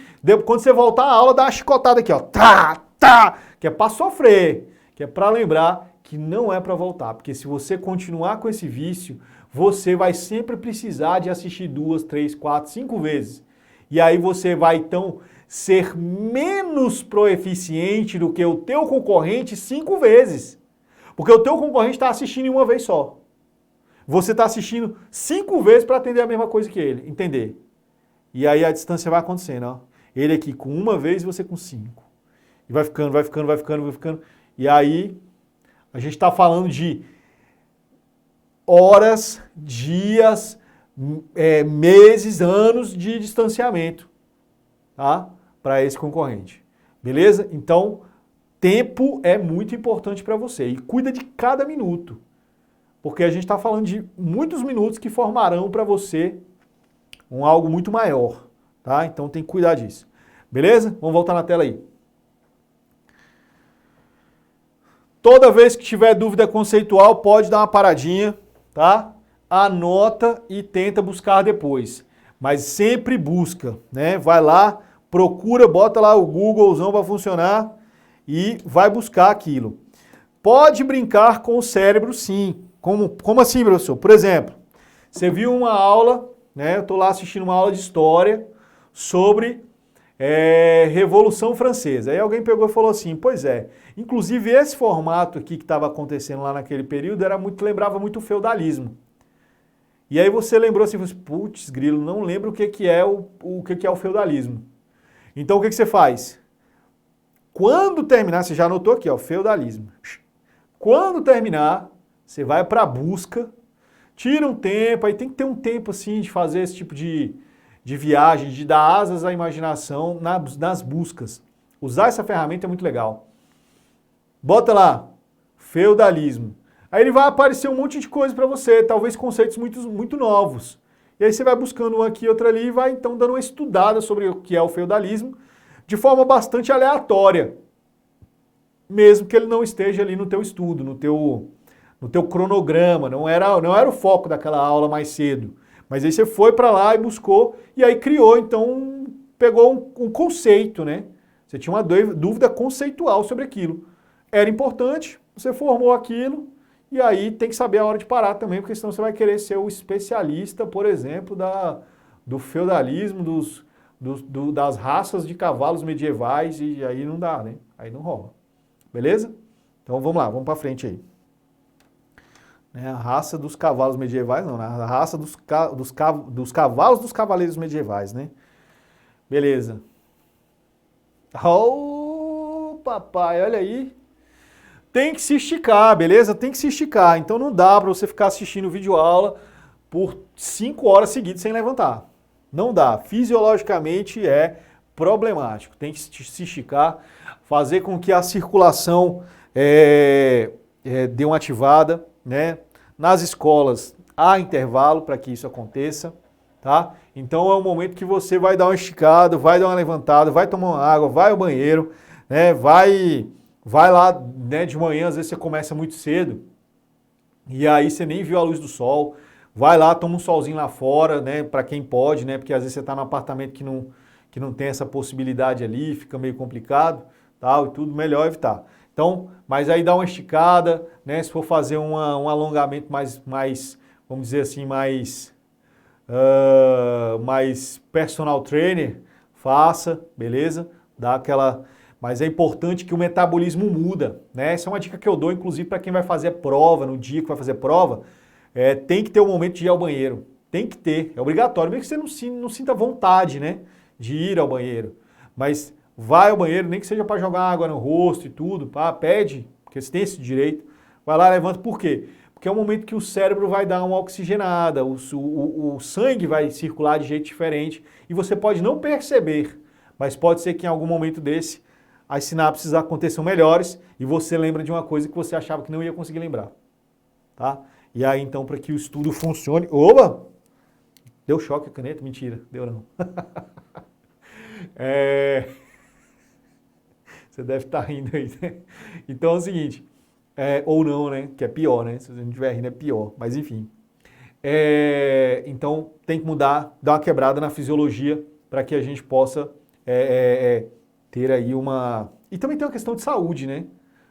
quando você voltar à aula, dá uma chicotada aqui, ó. Que é para sofrer, que é para lembrar que não é para voltar. Porque se você continuar com esse vício, você vai sempre precisar de assistir 2, 3, 4, 5 vezes. E aí você vai, então, ser menos proeficiente do que o teu concorrente 5 vezes. Porque o teu concorrente está assistindo em uma vez só. Você está assistindo 5 vezes para atender a mesma coisa que ele, entender. E aí a distância vai acontecendo, ó. Ele aqui com uma vez e você com 5. E vai ficando, vai ficando, vai ficando, vai ficando. E aí a gente está falando de horas, dias, meses, anos de distanciamento, tá? Para esse concorrente. Beleza? Então, tempo é muito importante para você. E cuida de cada minuto. Porque a gente está falando de muitos minutos que formarão para você algo muito maior, tá? Então tem que cuidar disso. Beleza? Vamos voltar na tela aí. Toda vez que tiver dúvida conceitual, pode dar uma paradinha, tá? Anota e tenta buscar depois. Mas sempre busca, né? Vai lá, procura, bota lá o Googlezão para funcionar e vai buscar aquilo. Pode brincar com o cérebro, sim. Como assim, professor? Por exemplo, você viu uma aula, né? Eu estou lá assistindo uma aula de história sobre Revolução Francesa. Aí alguém pegou e falou assim, pois é, inclusive esse formato aqui que estava acontecendo lá naquele período lembrava muito o feudalismo. E aí você lembrou assim, putz, grilo, não lembro o que é o feudalismo. Então o que você faz? Quando terminar, você já anotou aqui, ó, feudalismo. Quando terminar, você vai para a busca, tira um tempo, aí tem que ter um tempo assim de fazer esse tipo de viagem, de dar asas à imaginação nas buscas. Usar essa ferramenta é muito legal. Bota lá, feudalismo. Aí ele vai aparecer um monte de coisa para você, talvez conceitos muito novos. E aí você vai buscando um aqui, outro ali, e vai então dando uma estudada sobre o que é o feudalismo, de forma bastante aleatória. Mesmo que ele não esteja ali no teu estudo, no teu cronograma, não era o foco daquela aula mais cedo. Mas aí você foi para lá e buscou, e aí criou, então, pegou um conceito, né? Você tinha uma dúvida conceitual sobre aquilo. Era importante, você formou aquilo, e aí tem que saber a hora de parar também, porque senão você vai querer ser o especialista, por exemplo, do feudalismo, das raças de cavalos medievais, e aí não dá, né? Aí não rola. Beleza? Então vamos lá, vamos para frente aí. A raça dos cavalos medievais, não, a raça dos cavalos dos cavaleiros medievais, né? Beleza. Oh, papai, olha aí. tem que se esticar, beleza? Tem que se esticar. Então não dá para você ficar assistindo videoaula por 5 horas seguidas sem levantar. Não dá. Fisiologicamente é problemático. Tem que se esticar, fazer com que a circulação dê uma ativada, né? Nas escolas há intervalo para que isso aconteça, tá? Então é um momento que você vai dar uma esticada, vai dar uma levantada, vai tomar uma água, vai ao banheiro, né? Vai lá, né, de manhã, às vezes você começa muito cedo, e aí você nem viu a luz do sol, vai lá, toma um solzinho lá fora, né, para quem pode, né, porque às vezes você está num apartamento que não tem essa possibilidade ali, fica meio complicado, tal, e tudo, melhor evitar. Então, mas aí dá uma esticada, né, se for fazer um alongamento mais, vamos dizer assim, mais personal trainer, faça, beleza? Dá aquela... Mas é importante que o metabolismo muda, né? Essa é uma dica que eu dou, inclusive, para quem vai fazer prova, no dia que vai fazer prova, tem que ter um momento de ir ao banheiro. Tem que ter, é obrigatório, mesmo que você não sinta vontade, né, de ir ao banheiro. Mas vai ao banheiro, nem que seja para jogar água no rosto e tudo, pede, porque você tem esse direito. Vai lá, levanta, por quê? Porque é um momento que o cérebro vai dar uma oxigenada, o sangue vai circular de jeito diferente e você pode não perceber, mas pode ser que em algum momento desse as sinapses aconteçam melhores e você lembra de uma coisa que você achava que não ia conseguir lembrar, tá? E aí então para que o estudo funcione... Oba! Deu choque a caneta? Mentira, deu não. Você deve estar rindo aí, né? Então é o seguinte, ou não, né? Que é pior, né? Se você não estiver rindo é pior, mas enfim. Então tem que mudar, dar uma quebrada na fisiologia para que a gente possa ter aí uma... E também tem uma questão de saúde, né?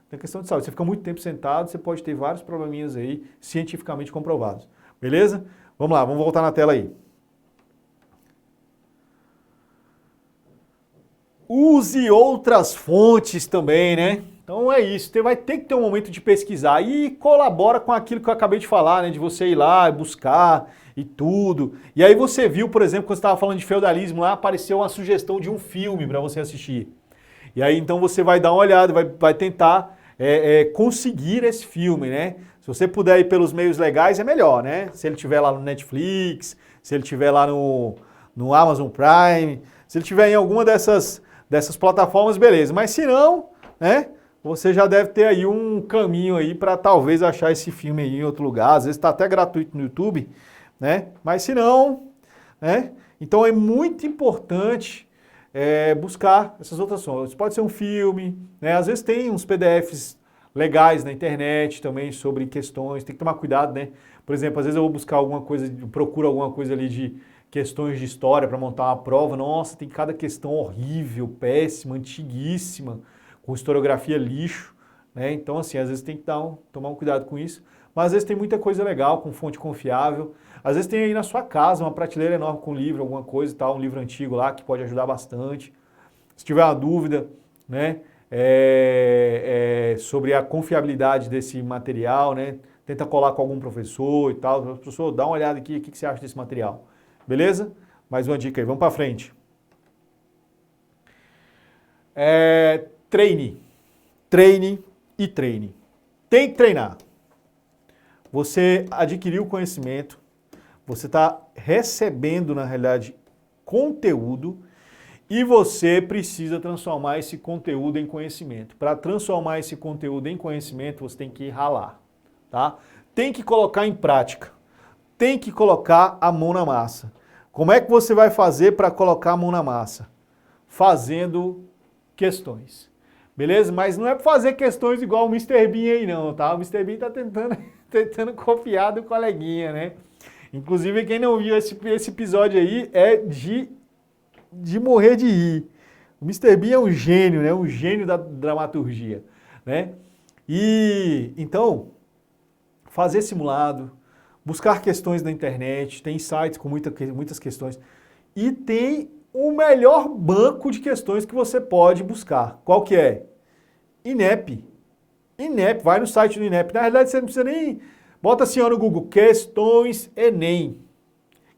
Tem uma questão de saúde. Você fica muito tempo sentado, você pode ter vários probleminhas aí cientificamente comprovados. Beleza? Vamos lá, vamos voltar na tela aí. Use outras fontes também, né? Então é isso, você vai ter que ter um momento de pesquisar e colabora com aquilo que eu acabei de falar, né? De você ir lá, buscar e tudo. E aí você viu, por exemplo, quando você estava falando de feudalismo lá, apareceu uma sugestão de um filme para você assistir. E aí então você vai dar uma olhada, vai tentar conseguir esse filme, né? Se você puder ir pelos meios legais é melhor, né? Se ele estiver lá no Netflix, se ele estiver lá no Amazon Prime, se ele estiver em alguma dessas plataformas, beleza. Mas se não, né? Você já deve ter aí um caminho aí para talvez achar esse filme aí em outro lugar. Às vezes está até gratuito no YouTube, né? Mas se não, né? Então é muito importante buscar essas outras fontes. Pode ser um filme, né? Às vezes tem uns PDFs legais na internet também sobre questões. Tem que tomar cuidado, né? Por exemplo, às vezes eu vou buscar alguma coisa, procuro alguma coisa ali de questões de história para montar uma prova. Nossa, tem cada questão horrível, péssima, antiguíssima, com historiografia lixo, né? Então, assim, às vezes tem que tomar um cuidado com isso. Mas às vezes tem muita coisa legal, com fonte confiável. Às vezes tem aí na sua casa uma prateleira enorme com livro, alguma coisa e tal, um livro antigo lá que pode ajudar bastante. Se tiver uma dúvida, né, sobre a confiabilidade desse material, né, tenta colar com algum professor e tal. Professor, dá uma olhada aqui, o que você acha desse material? Beleza? Mais uma dica aí, vamos para frente. Treine. Treine e treine. Tem que treinar. Você adquiriu conhecimento, você está recebendo, na realidade, conteúdo e você precisa transformar esse conteúdo em conhecimento. Para transformar esse conteúdo em conhecimento, você tem que ralar, tá? Tem que colocar em prática. Tem que colocar a mão na massa. Como é que você vai fazer para colocar a mão na massa? Fazendo questões. Beleza? Mas não é para fazer questões igual o Mr. Bean aí não, tá? O Mr. Bean está tentando copiar do coleguinha, né? Inclusive, quem não viu esse episódio aí é de morrer de rir. O Mr. Bean é um gênio, né? Um gênio da dramaturgia, né? E, então, fazer simulado, buscar questões na internet, tem sites com muitas questões e tem o melhor banco de questões que você pode buscar. Qual que é? INEP. INEP, vai no site do INEP. Na realidade, você não precisa nem... Bota assim ó, no Google, questões Enem.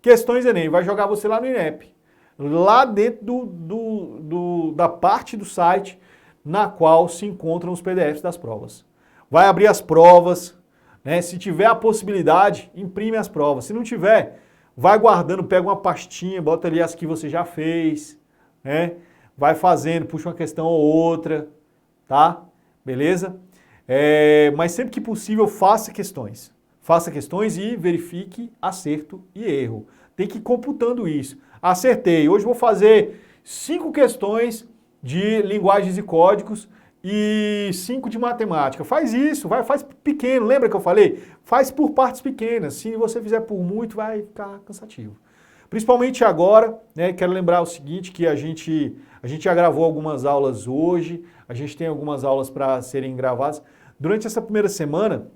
Questões Enem, vai jogar você lá no INEP. Lá dentro da parte do site na qual se encontram os PDFs das provas. vai abrir as provas, né? Se tiver a possibilidade, imprime as provas. Se não tiver, vai guardando, pega uma pastinha, bota ali as que você já fez, né? Vai fazendo, puxa uma questão ou outra, tá? Beleza? Mas sempre que possível, faça questões. Faça questões e verifique acerto e erro. Tem que ir computando isso. Acertei. Hoje vou fazer 5 questões de linguagens e códigos e 5 de matemática. Faz isso, faz pequeno. Lembra que eu falei? Faz por partes pequenas. Se você fizer por muito, vai ficar cansativo. Principalmente agora, né? Quero lembrar o seguinte, que a gente já gravou algumas aulas hoje, a gente tem algumas aulas para serem gravadas. Durante essa primeira semana,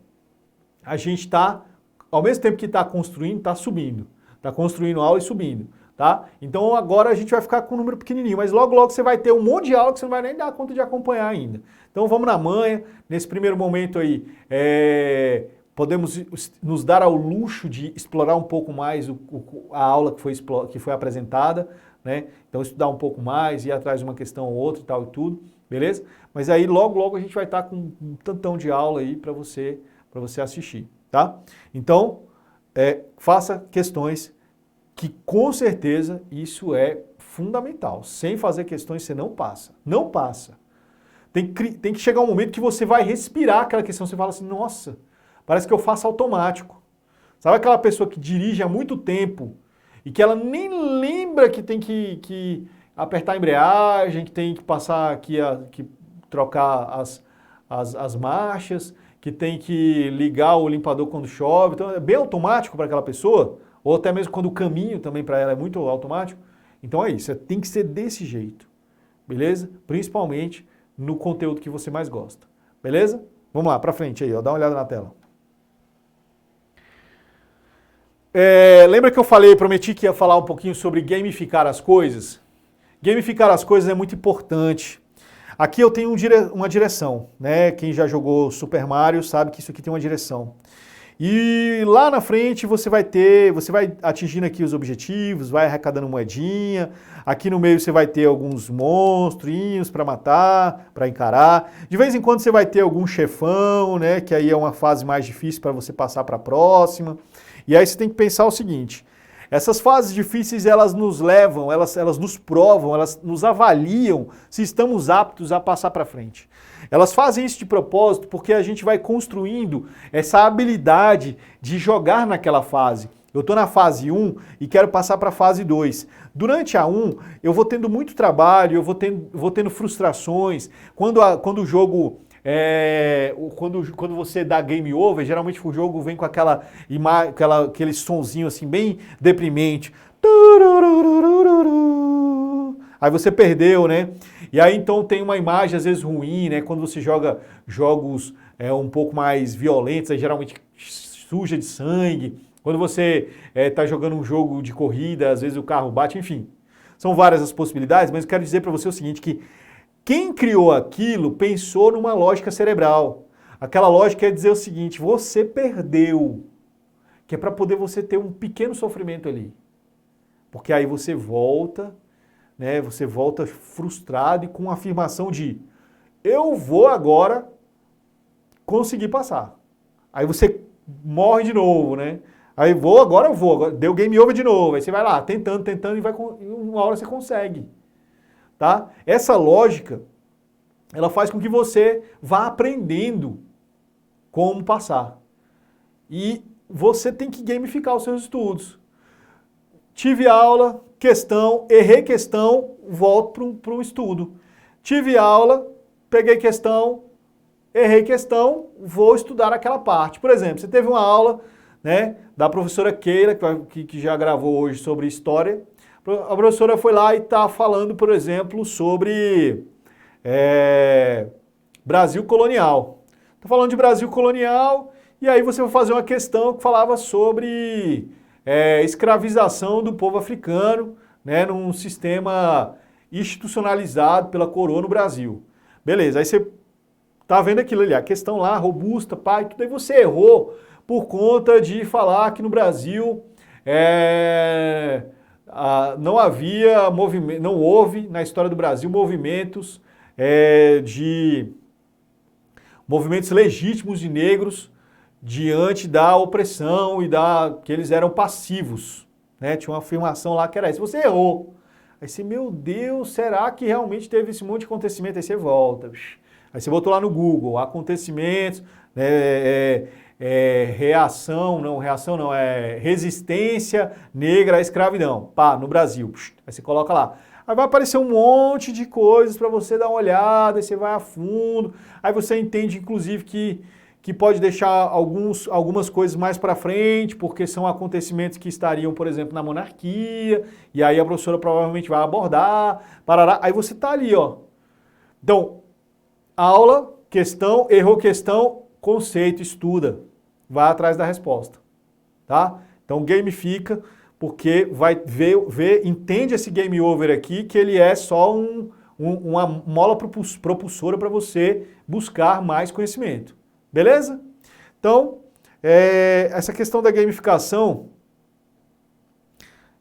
a gente está, ao mesmo tempo que está construindo, está subindo. Está construindo aula e subindo, tá? Então agora a gente vai ficar com um número pequenininho, mas logo logo você vai ter um monte de aula que você não vai nem dar conta de acompanhar ainda. Então vamos na manha, nesse primeiro momento aí, podemos nos dar ao luxo de explorar um pouco mais a aula que foi apresentada, né? Então estudar um pouco mais, ir atrás de uma questão ou outra e tal e tudo, beleza? Mas aí logo logo a gente vai estar com um tantão de aula aí para você assistir, tá? Então, faça questões que com certeza isso é fundamental. Sem fazer questões você não passa. Não passa. Tem que chegar um momento que você vai respirar aquela questão, você fala assim, nossa, parece que eu faço automático. Sabe aquela pessoa que dirige há muito tempo e que ela nem lembra que tem que apertar a embreagem, que tem que passar aqui, que trocar as marchas, que tem que ligar o limpador quando chove. Então é bem automático para aquela pessoa, ou até mesmo quando o caminho também para ela é muito automático. Então é isso, tem que ser desse jeito, beleza? Principalmente no conteúdo que você mais gosta, beleza? Vamos lá, para frente aí, ó, dá uma olhada na tela. Lembra que eu prometi que ia falar um pouquinho sobre gamificar as coisas? Gamificar as coisas é muito importante. Aqui eu tenho uma direção, né? Quem já jogou Super Mario sabe que isso aqui tem uma direção. E lá na frente você vai atingindo aqui os objetivos, vai arrecadando moedinha. Aqui no meio você vai ter alguns monstrinhos para matar, para encarar. De vez em quando você vai ter algum chefão, né? Que aí é uma fase mais difícil para você passar para a próxima. E aí você tem que pensar o seguinte: essas fases difíceis, elas nos levam, elas nos provam, elas nos avaliam se estamos aptos a passar para frente. Elas fazem isso de propósito porque a gente vai construindo essa habilidade de jogar naquela fase. Eu estou na fase 1 e quero passar para a fase 2. Durante a 1, eu vou tendo muito trabalho, eu vou tendo frustrações. Quando o jogo... quando você dá game over, geralmente o jogo vem com aquele sonzinho assim bem deprimente. Aí você perdeu, né? E aí então tem uma imagem às vezes ruim, né? Quando você joga jogos um pouco mais violentos, aí geralmente suja de sangue. Quando você está jogando um jogo de corrida, às vezes o carro bate, enfim. São várias as possibilidades, mas eu quero dizer para você o seguinte, que quem criou aquilo pensou numa lógica cerebral. Aquela lógica é dizer o seguinte, você perdeu, que é para poder você ter um pequeno sofrimento ali. Porque aí você volta, né? Você volta frustrado e com a afirmação de eu vou agora conseguir passar. Aí você morre de novo, né? Aí agora eu vou, deu game over de novo. Aí você vai lá, tentando, e uma hora você consegue. Tá? Essa lógica, ela faz com que você vá aprendendo como passar. E você tem que gamificar os seus estudos. Tive aula, questão, errei questão, volto para um estudo. Tive aula, peguei questão, errei questão, vou estudar aquela parte. Por exemplo, você teve uma aula, né, da professora Keila, que já gravou hoje sobre história. A professora foi lá e está falando, por exemplo, sobre Brasil colonial. Está falando de Brasil colonial e aí você vai fazer uma questão que falava sobre escravização do povo africano, né, num sistema institucionalizado pela coroa no Brasil. Beleza, aí você está vendo aquilo ali, a questão lá, robusta, pai, tudo aí você errou por conta de falar que no Brasil não havia movimento, não houve na história do Brasil movimentos movimentos legítimos de negros diante da opressão e que eles eram passivos, né? Tinha uma afirmação lá que era essa, você errou. Aí você, meu Deus, será que realmente teve esse monte de acontecimento? Aí você volta, aí você botou lá no Google, acontecimentos, resistência negra à escravidão, pá, no Brasil. Aí você coloca lá. Aí vai aparecer um monte de coisas para você dar uma olhada, aí você vai a fundo, aí você entende, inclusive, que pode deixar algumas coisas mais para frente, porque são acontecimentos que estariam, por exemplo, na monarquia, e aí a professora provavelmente vai abordar, parará, aí você está ali, ó. Então, aula, questão, errou questão, conceito, estuda, vai atrás da resposta, tá? Então, gamifica, porque vai entende esse game over aqui, que ele é só uma mola propulsora para você buscar mais conhecimento. Beleza? Então, essa questão da gamificação,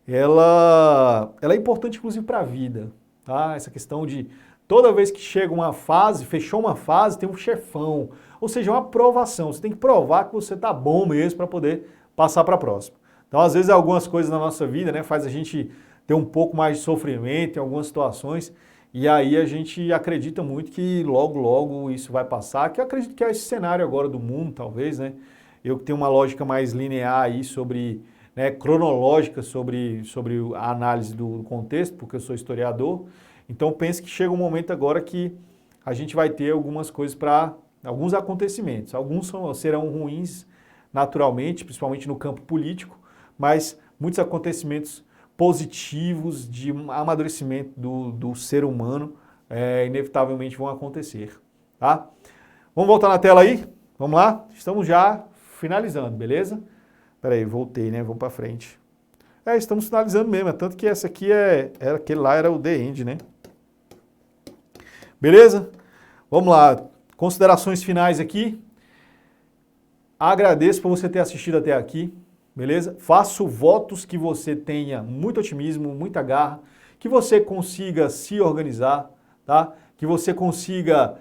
ela é importante, inclusive, para a vida. Tá? Essa questão de toda vez que chega uma fase, fechou uma fase, tem um chefão. Ou seja, uma aprovação. Você tem que provar que você está bom mesmo para poder passar para a próxima. Então, às vezes, algumas coisas na nossa vida, né, faz a gente ter um pouco mais de sofrimento em algumas situações. E aí a gente acredita muito que logo, logo isso vai passar, que eu acredito que é esse cenário agora do mundo, talvez, né? Eu que tenho uma lógica mais linear aí né, cronológica sobre a análise do contexto, porque eu sou historiador. Então penso que chega um momento agora que a gente vai ter algumas coisas alguns acontecimentos. Alguns serão ruins naturalmente, principalmente no campo político, mas muitos acontecimentos positivos de amadurecimento do ser humano inevitavelmente vão acontecer, tá? Vamos voltar na tela aí? Vamos lá? Estamos já finalizando, beleza? Peraí, voltei, né? Vamos para frente. Estamos finalizando mesmo, tanto que essa aqui aquele lá era o The End, né? Beleza? Vamos lá, considerações finais aqui. Agradeço por você ter assistido até aqui. Beleza? Faço votos que você tenha muito otimismo, muita garra, que você consiga se organizar, tá? Que você consiga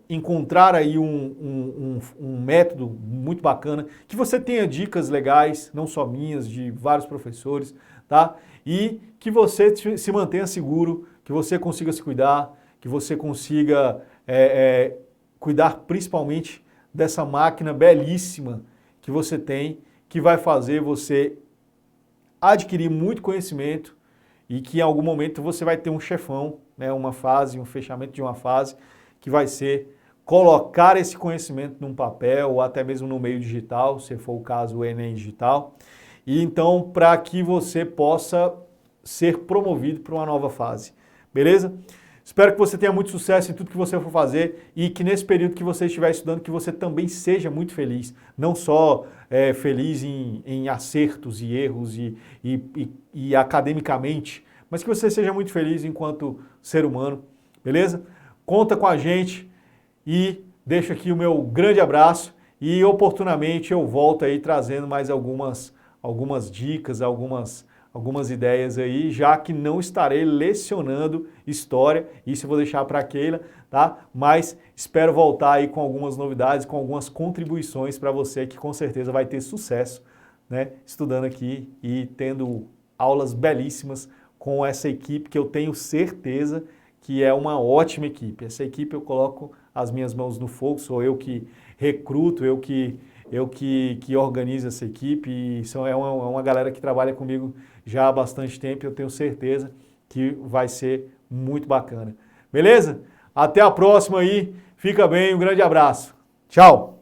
encontrar aí um método muito bacana, que você tenha dicas legais, não só minhas, de vários professores, tá? E que você se mantenha seguro, que você consiga se cuidar, que você consiga cuidar principalmente dessa máquina belíssima que você tem, que vai fazer você adquirir muito conhecimento e que em algum momento você vai ter um chefão, né, uma fase, um fechamento de uma fase, que vai ser colocar esse conhecimento num papel ou até mesmo no meio digital, se for o caso o Enem digital, e então para que você possa ser promovido para uma nova fase, beleza? Espero que você tenha muito sucesso em tudo que você for fazer e que nesse período que você estiver estudando, que você também seja muito feliz. Não só feliz em acertos e erros e academicamente, mas que você seja muito feliz enquanto ser humano, beleza? Conta com a gente e deixo aqui o meu grande abraço e oportunamente eu volto aí trazendo mais algumas dicas, algumas ideias aí, já que não estarei lecionando história, isso eu vou deixar para a Keila, tá? Mas espero voltar aí com algumas novidades, com algumas contribuições para você que com certeza vai ter sucesso, né? Estudando aqui e tendo aulas belíssimas com essa equipe que eu tenho certeza que é uma ótima equipe. Essa equipe eu coloco as minhas mãos no fogo, sou eu que recruto, eu que organizo essa equipe e é uma galera que trabalha comigo já há bastante tempo e eu tenho certeza que vai ser muito bacana. Beleza? Até a próxima aí, fica bem, um grande abraço. Tchau!